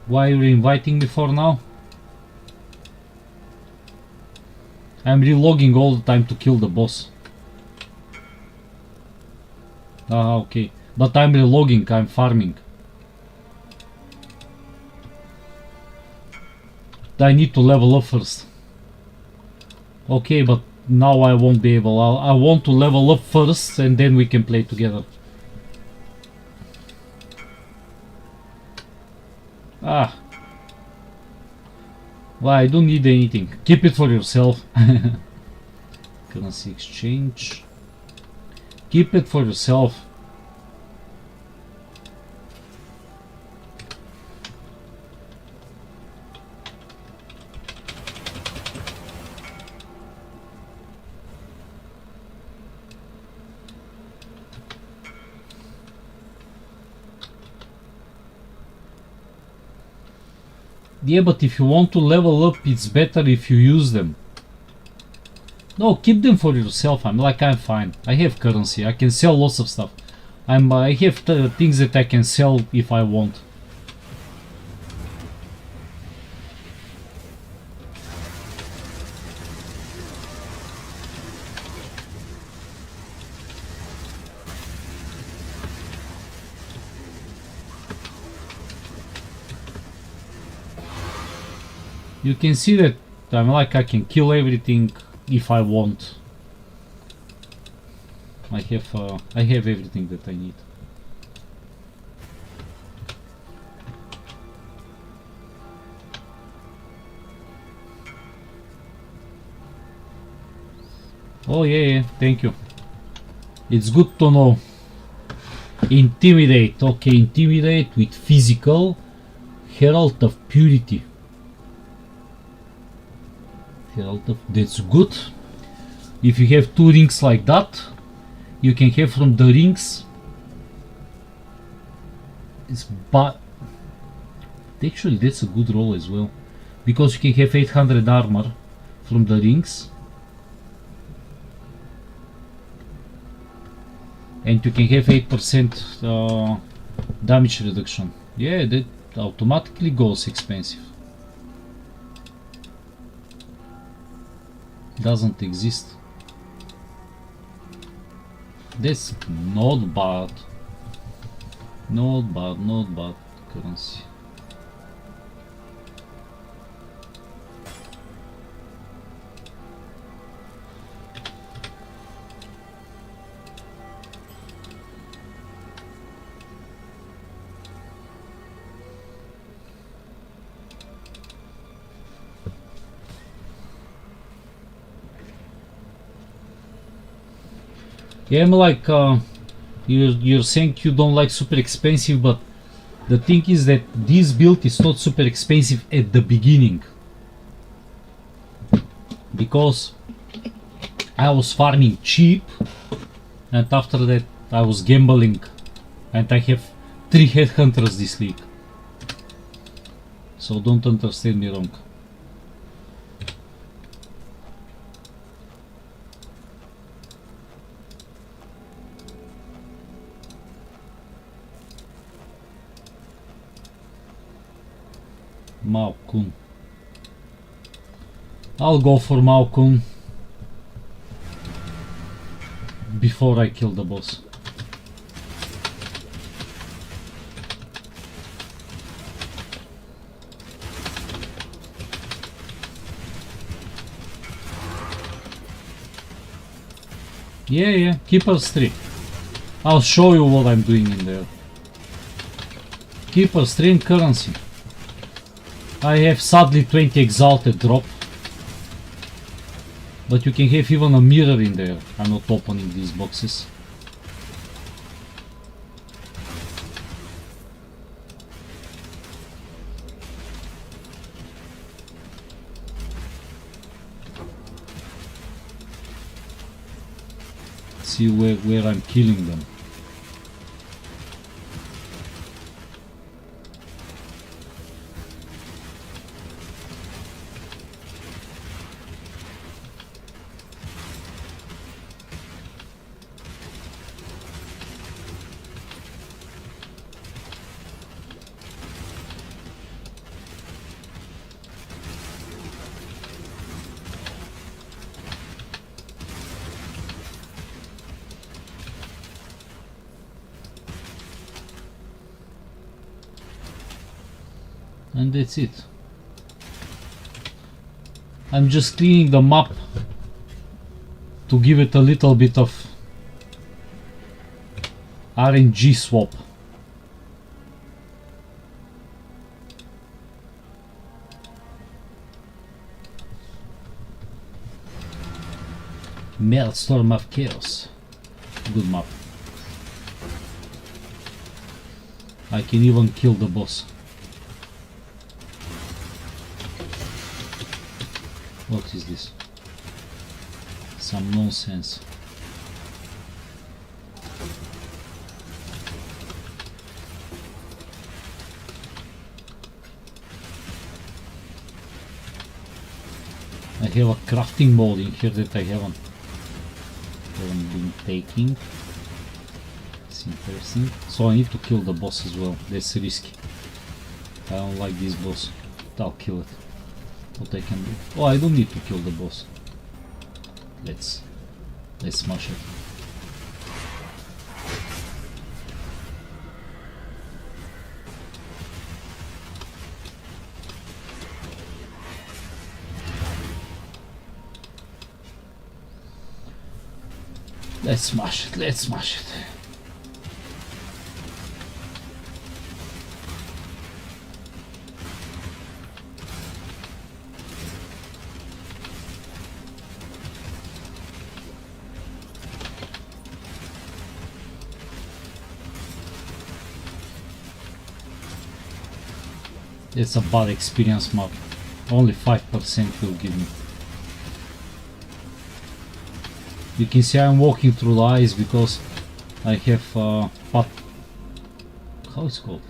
Why are you inviting me for now? I'm relogging all the time to kill the boss. Ah, okay. But I'm relogging, I'm farming. I need to level up first. Okay, but now I won't be able. I want to level up first and then we can play together. Ah. Well, I don't need anything. Keep it for yourself. Currency exchange. Keep it for yourself. Yeah, but if you want to level up, it's better if you use them. No, keep them for yourself. I'm fine. I have currency. I can sell lots of stuff. I have things that I can sell if I want. You can see that I can kill everything if I want. I have everything that I need. Oh yeah, thank you. It's good to know. Intimidate. Okay, intimidate with physical. Herald of Purity. That's good. If you have 2 rings like that, you can have from the rings. Actually, that's a good roll as well, because you can have 800 armor from the rings, and you can have 8% damage reduction. Yeah, that automatically goes expensive. Doesn't exist. That's not bad. Not bad currency. Yeah, I'm like, you're saying you don't like super expensive, but the thing is that this build is not super expensive at the beginning. Because I was farming cheap, and after that I was gambling, and I have 3 headhunters this league. So don't understand me wrong. Malkun. I'll go for Malkun before I kill the boss. Yeah, Keeper's 3. I'll show you what I'm doing in there. Keeper's 3 and currency. I have sadly 20 exalted drop. But you can have even a mirror in there. I'm not opening these boxes. See where I'm killing them. And that's it. I'm just cleaning the map to give it a little bit of RNG swap. Maelstrom of Chaos. Good map. I can even kill the boss. What is this? Some nonsense. I have a crafting mode in here that I haven't been taking. It's interesting. So I need to kill the boss as well. That's risky. I don't like this boss. I'll kill it. What I can do? Oh, I don't need to kill the boss. Let's smash it. Let's smash it. Let's smash it. It's a bad experience map. Only 5% will give me. You can see I'm walking through the ice because I have how it's called?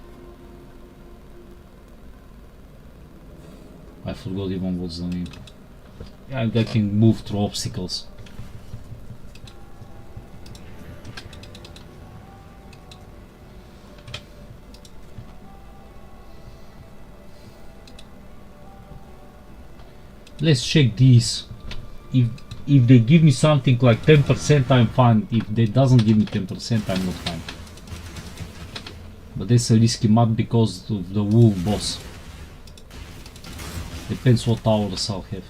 I forgot even what's the name. Yeah, I can move through obstacles. Let's check these. If they give me something like 10%, I'm fine. If they doesn't give me 10%, I'm not fine. But that's a risky map because of the wolf boss. Depends what hours I'll have.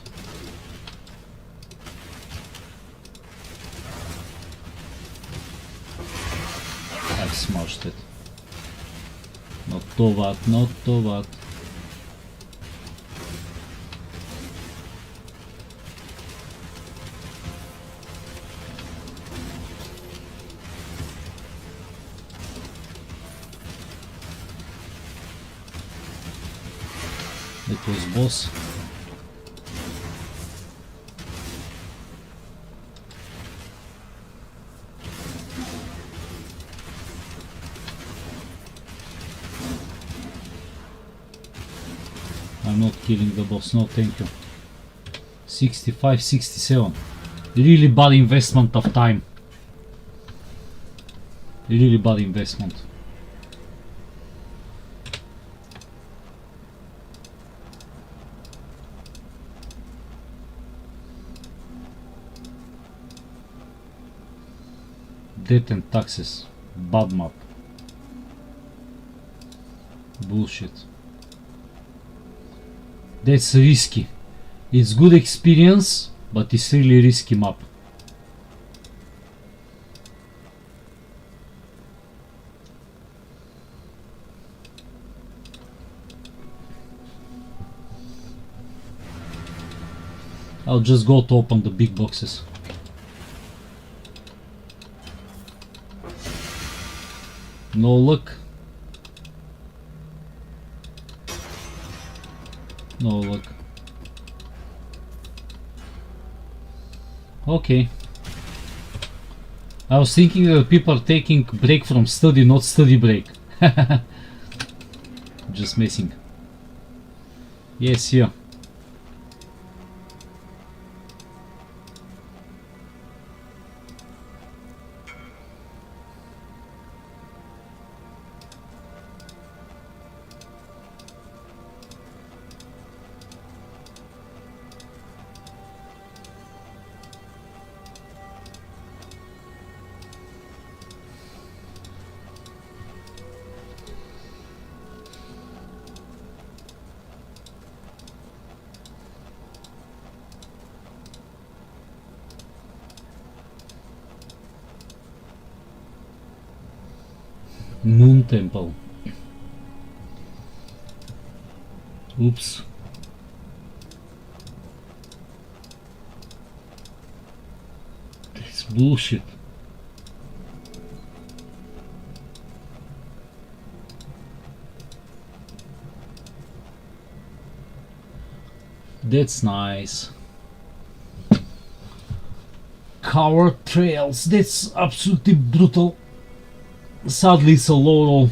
I've smashed it. Not too bad, not too bad. was boss. I'm not killing the boss, no thank you. 65, 67. Really bad investment of time. Really bad investment. Debt and taxes. Bad map. Bullshit. That's risky. It's good experience, but it's really risky map. I'll just go to open the big boxes. No luck. No luck. Okay. I was thinking that people are taking break from study, not study break. Just messing. Yes, yeah. Moon Temple. Oops. That's bullshit. That's nice. Coward Trails. That's absolutely brutal. Sadly, it's a low roll.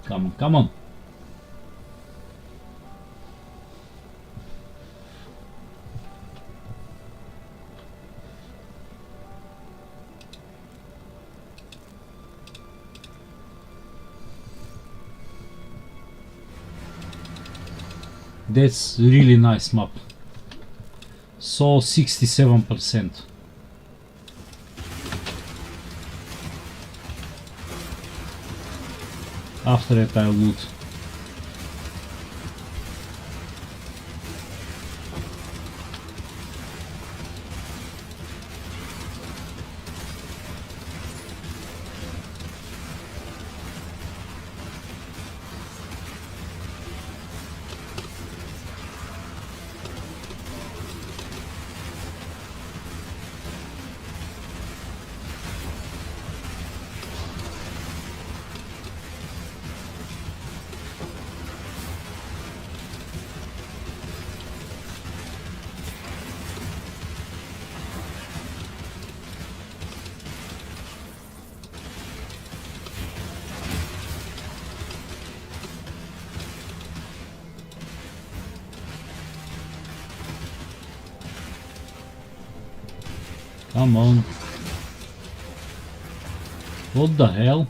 Come on, come on. That's really nice map. So 67%. After that I would. Come on. What the hell?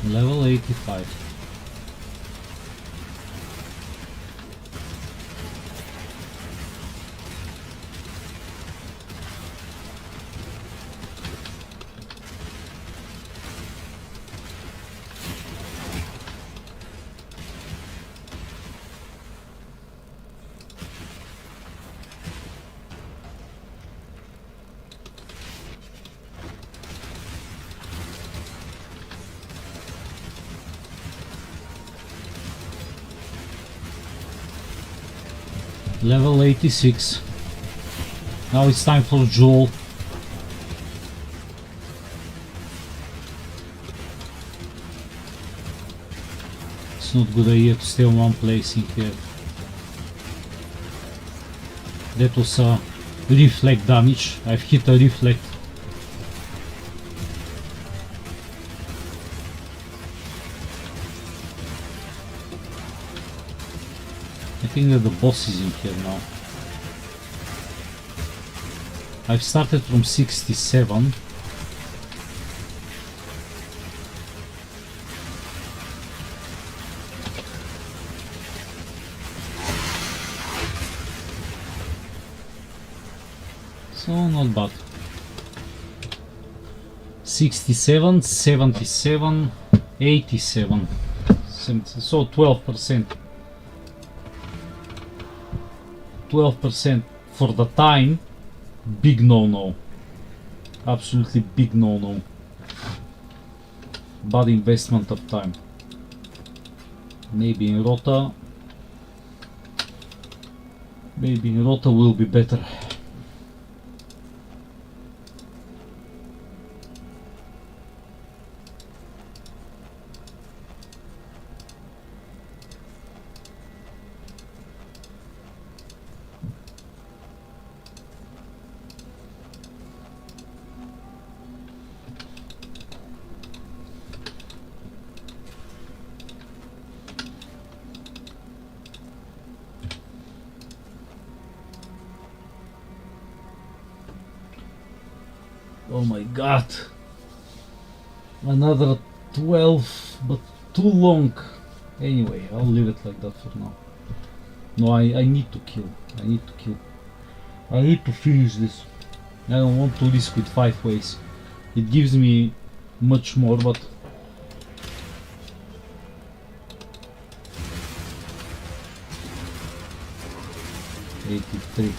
Level 85. Level 86. Now it's time for Joel. It's not good idea to stay on one place in here. That was a reflect damage. I've hit a reflect. I think that the boss is in here now. I've started from 67. So not bad. 67, 77, 87. So 12%. 12% for the time. Big no-no. Absolutely big no-no. Bad investment of time. Maybe in Rota. Maybe in Rota will be better. Oh my god. Another 12, but too long. Anyway, I'll leave it like that for now. No, I need to kill. I need to kill. I need to finish this. I don't want to risk with 5 ways. It gives me much more, but 83.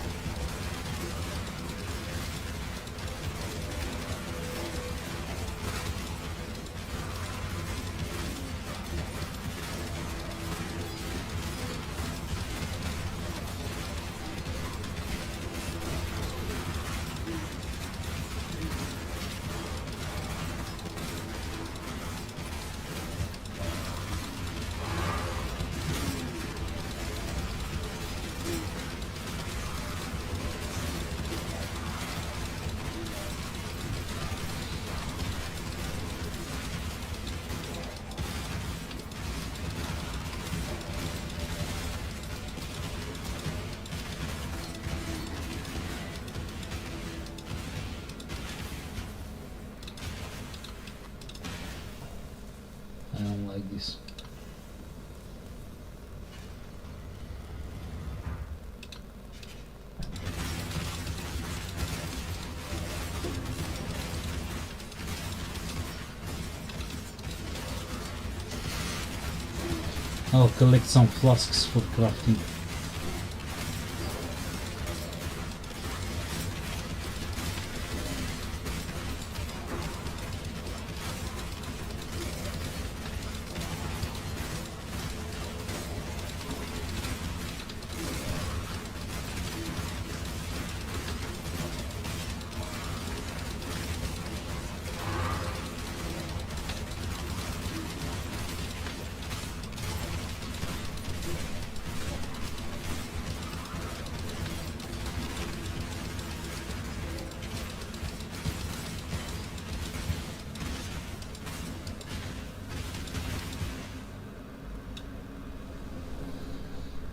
I don't like this. I'll collect some flasks for crafting.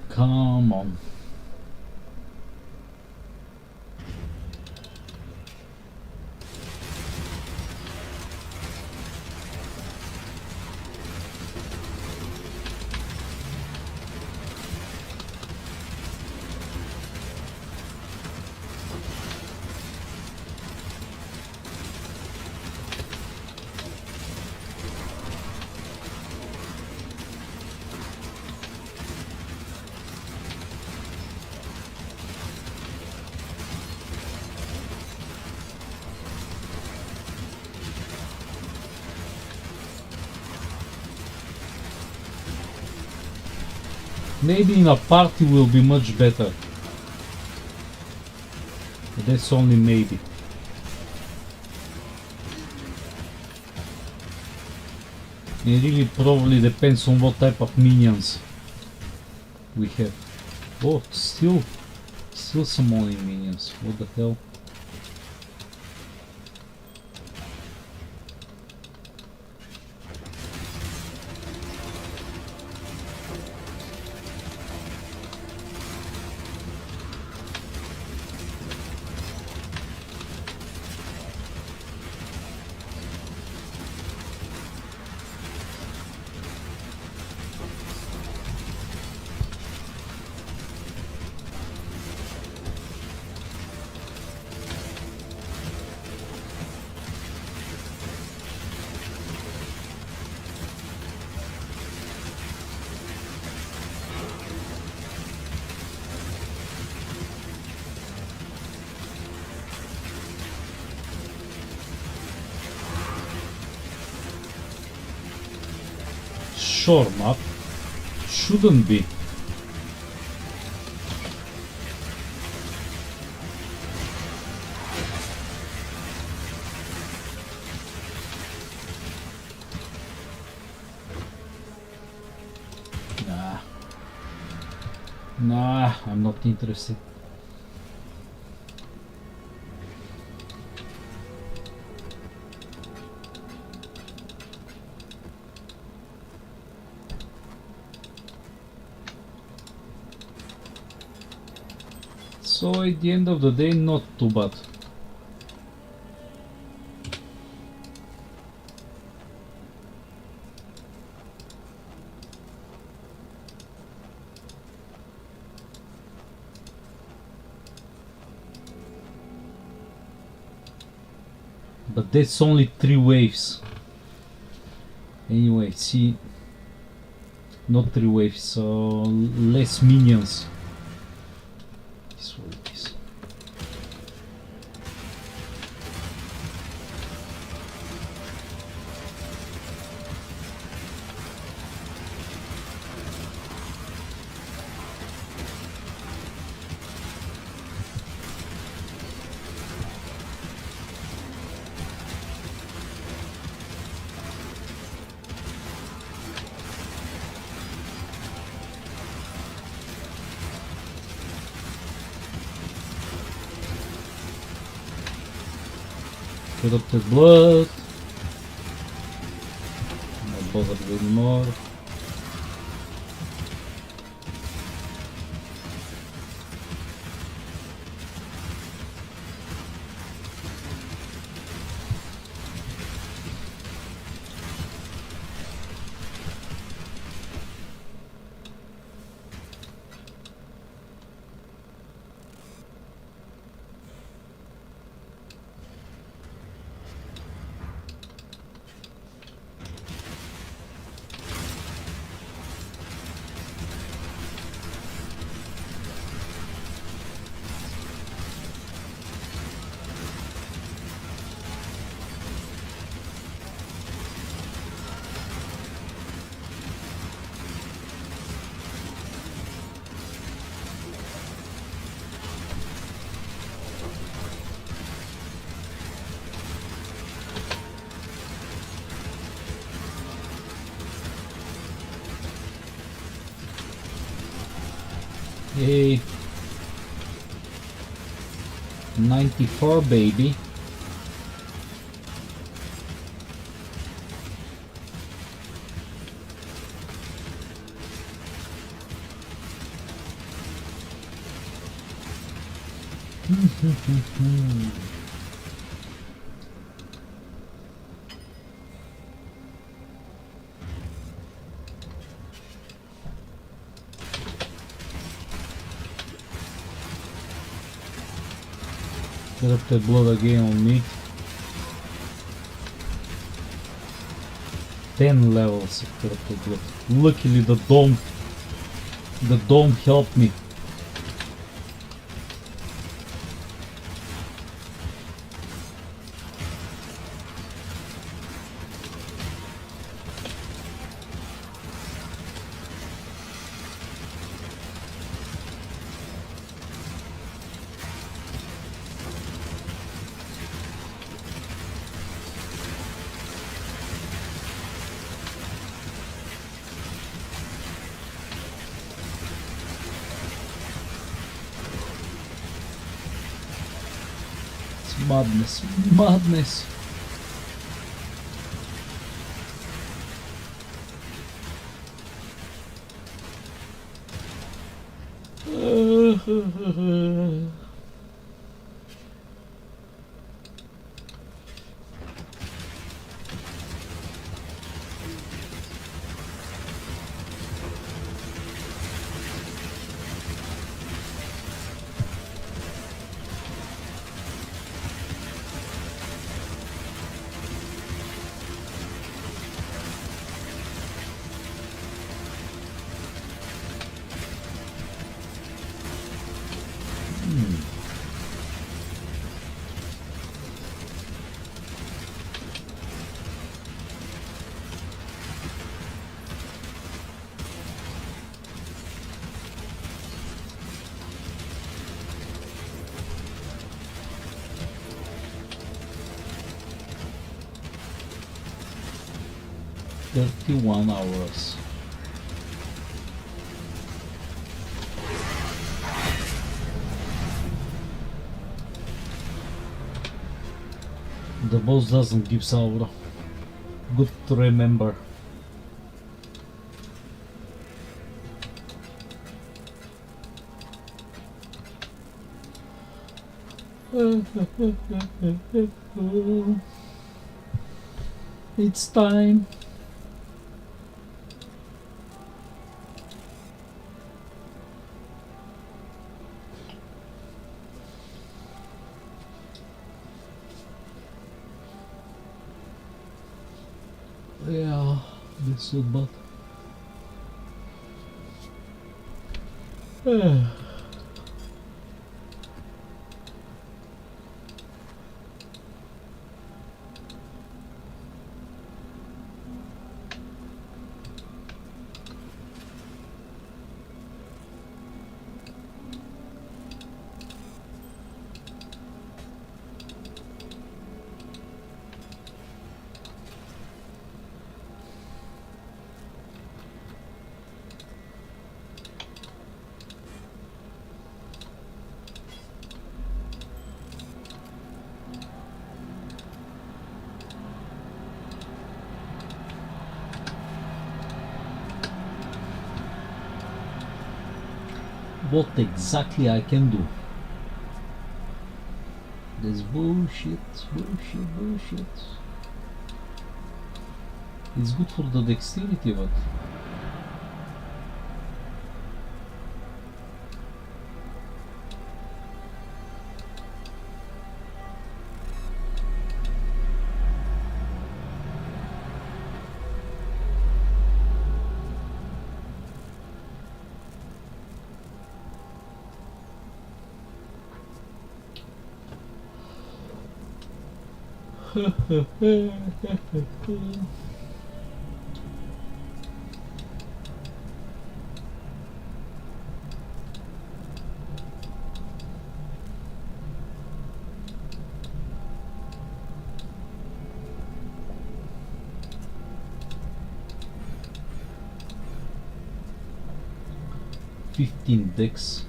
Come on. Maybe in a party will be much better. But that's only maybe. It really probably depends on what type of minions we have. Oh, still some only minions. What the hell? Sure map. Shouldn't be. Nah, I'm not interested. So at the end of the day, not too bad. But that's only 3 waves. Anyway, see, not 3 waves, so less minions. This way it is. Put up the blood. Not bothered with more. Yay. 94 baby. Put up the blood again on me. 10 levels of purple blood. Luckily the dome helped me. Madness. Madness. $31. The boss doesn't give aura. Good to remember. It's time. Yeah, this is bad. What exactly I can do? This bullshit. It's good for the dexterity, but $15 dex.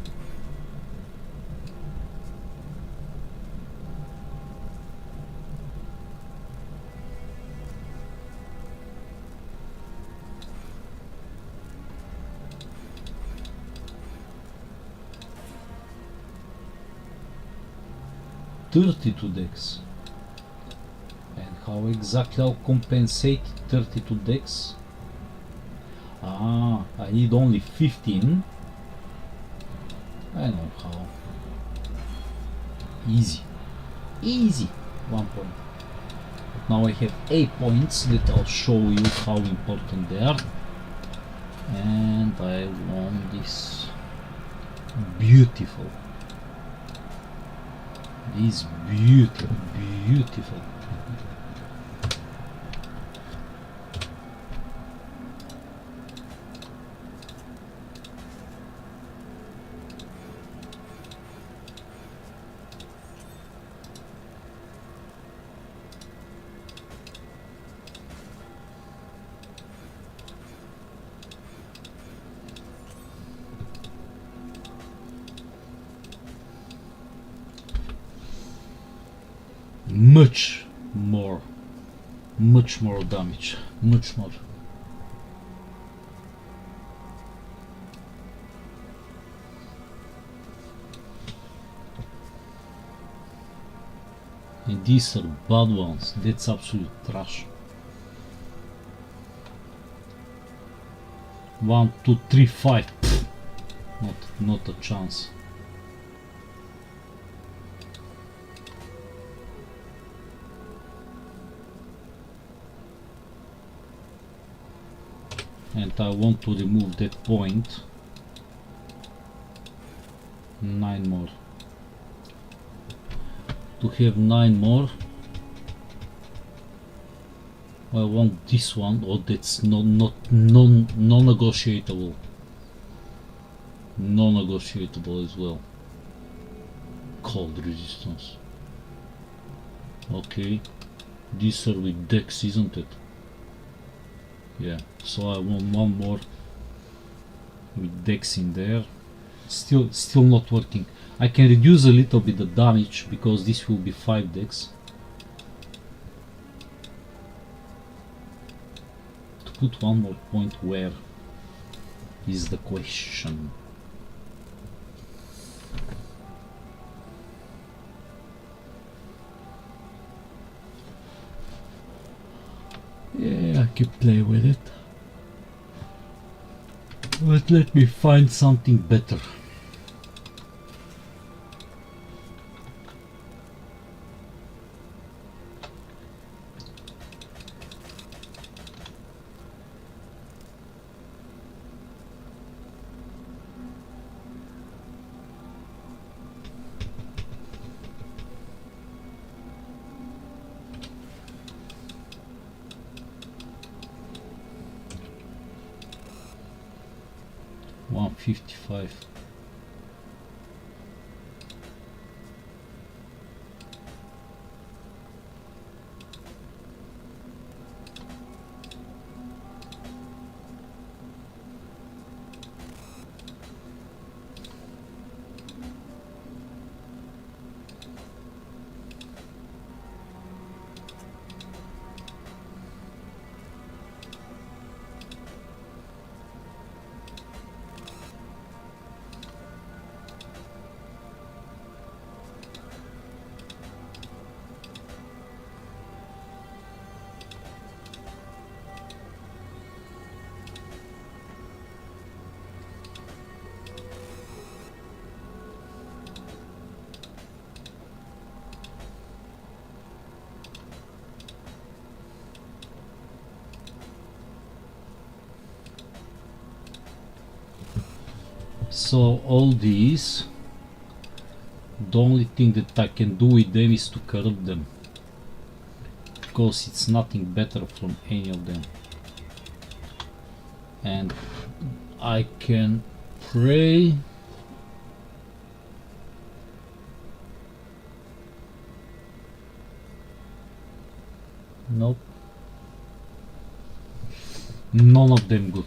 $32 dex. And how exactly I'll compensate 32 dex? Ah, I need only 15. I know how. Easy. 1 point. But now I have 8 points that I'll show you how important they are. And I want this. Beautiful. This beautiful. much more damage, much more. And these are bad ones, that's absolute trash. 1, 2, 3, 5. Pfft. Not a chance. And I want to remove that point. 9 more. To have 9 more, I want this one. Oh, that's non-negotiable. Non-negotiable as well. Cold resistance. Okay, these are with Dex, isn't it? Yeah, so I want one more with Dex in there. Still not working. I can reduce a little bit the damage because this will be 5 Dex. To put one more point where is the question. Yeah, I can play with it. But let me find something better. $155. So all these, the only thing that I can do with them is to corrupt them, because it's nothing better from any of them. And I can pray nope, none of them good.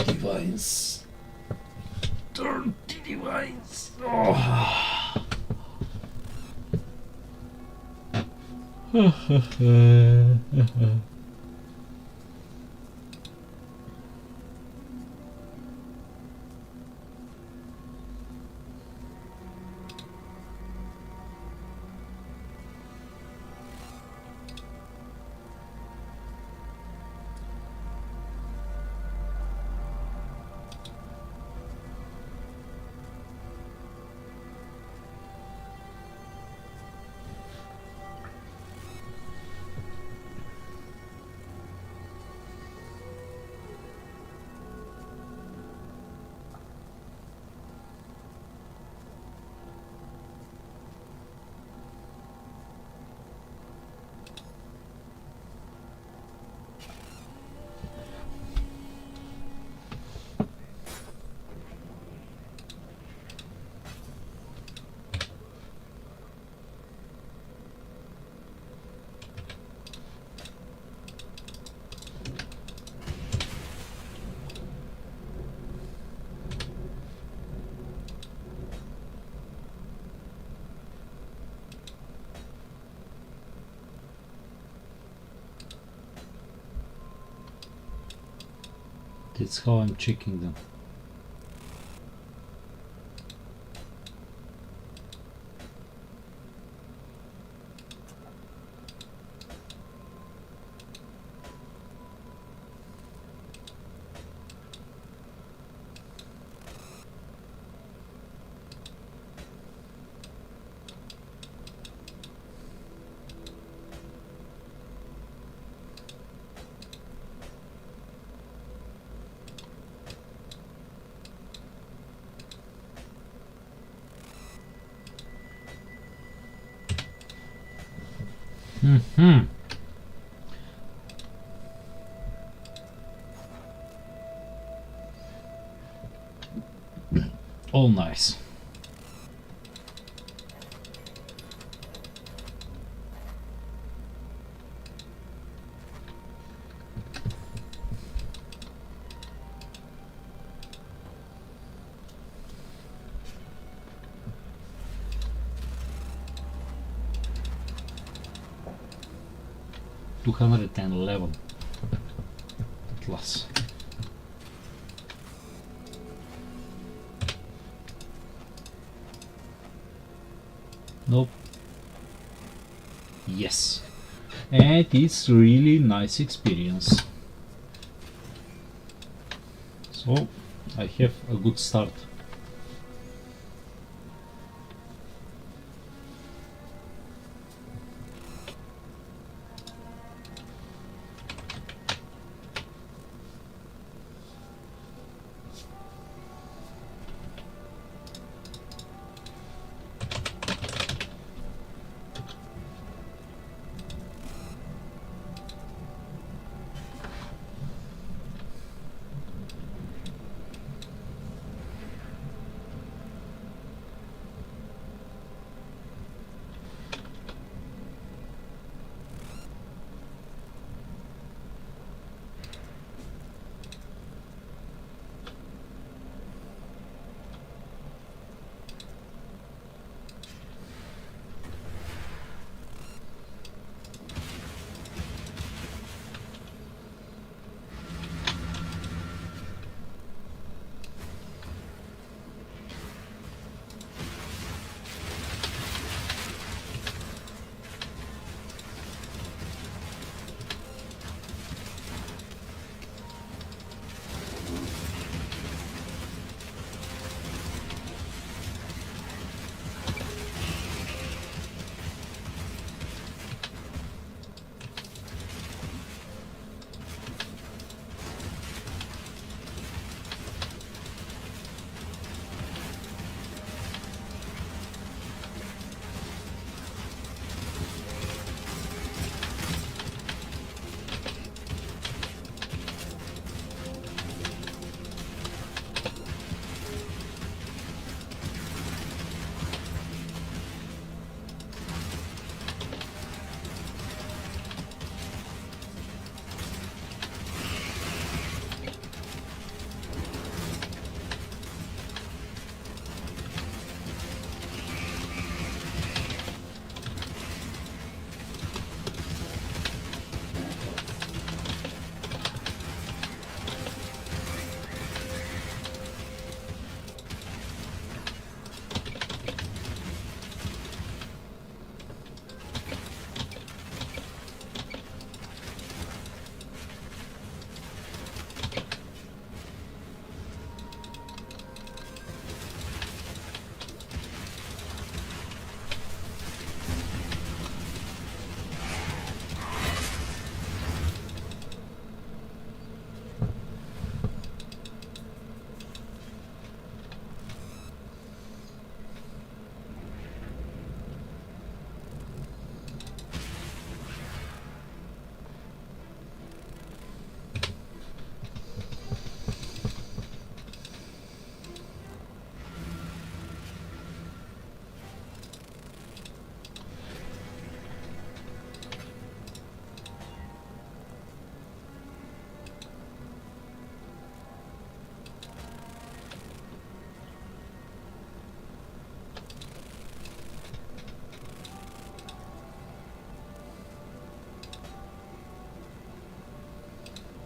Divines. Dirty divines. Oh. That's how I'm checking them. All nice. $211 plus. Nope. Yes. And it's really nice experience. So I have a good start.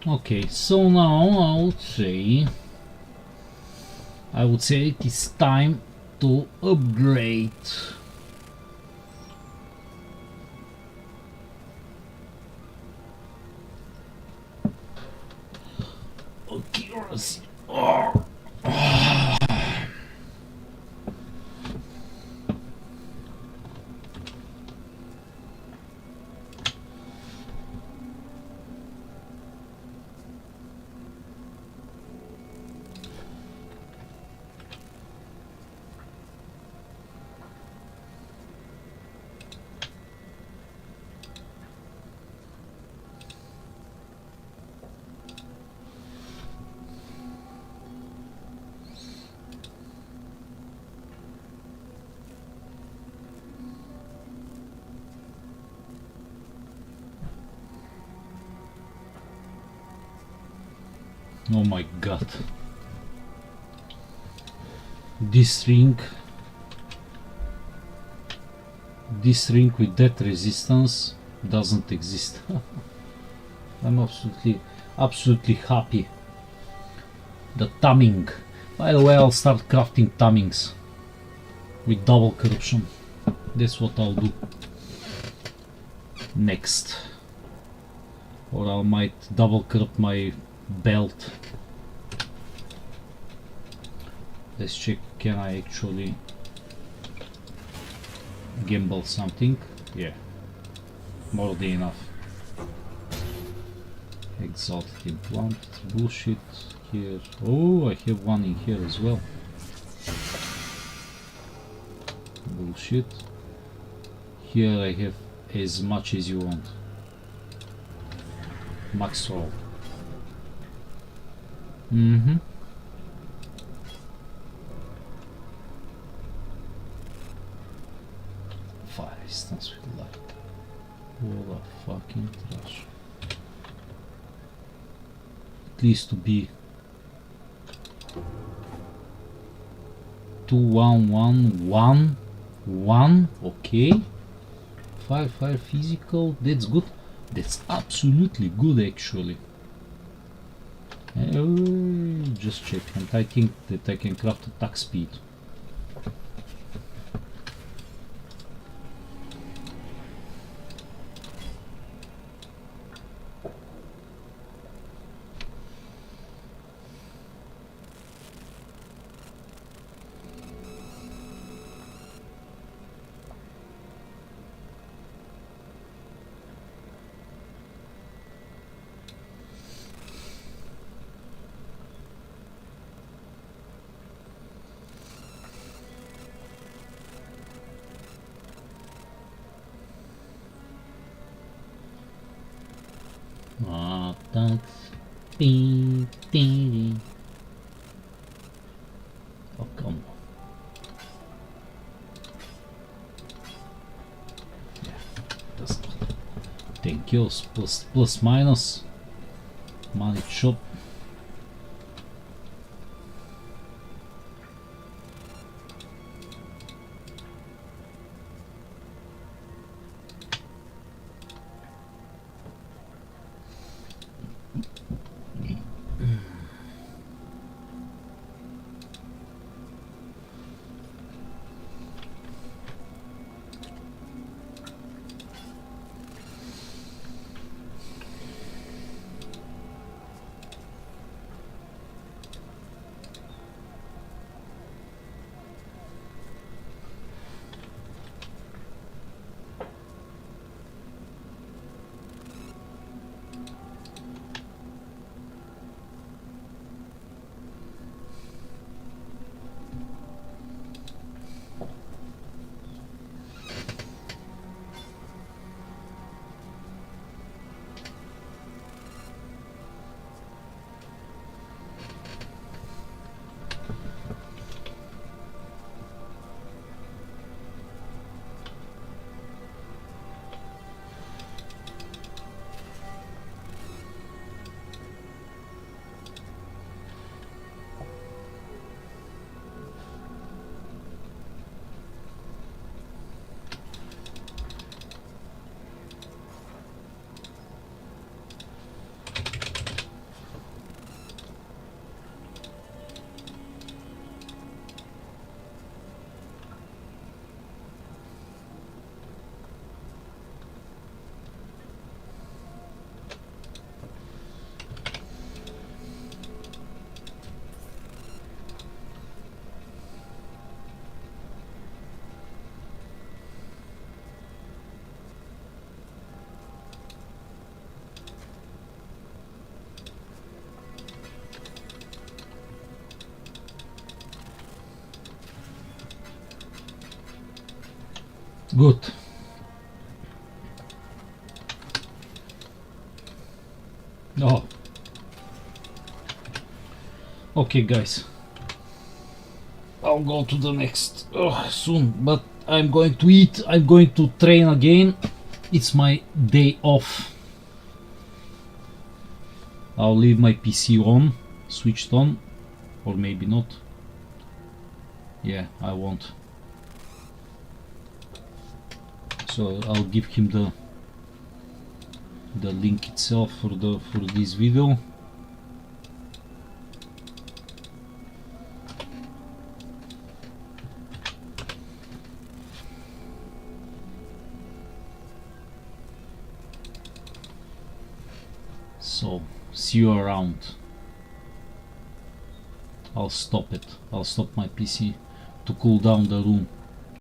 Okay, so now I would say it is time to upgrade. Accuracy. Oh. Oh my god. This ring with that resistance doesn't exist. I'm absolutely happy. The tumming. By the way, I'll start crafting tummings with double corruption. That's what I'll do next. Or I might double corrupt my belt. Let's check, can I actually gamble something? Yeah, more than enough. Exalted implant, bullshit here. Oh, I have one in here as well. Bullshit. Here I have as much as you want. Max roll. Fire resistance with light. What a fucking trash. At least to be 2-1-1-1-1. Okay. Fire physical. That's good. That's absolutely good actually. Just check, and I think that I can craft attack speed. That's oh, come on. Yeah, does not. Thank you. Plus minus. Money shop. Good. Oh. Okay, guys. I'll go to the next soon, but I'm going to eat. I'm going to train again. It's my day off. I'll leave my PC on, switched on, or maybe not. Yeah, I won't. So I'll give him the link itself for this video. So see you around. I'll stop it. I'll stop my PC to cool down the room.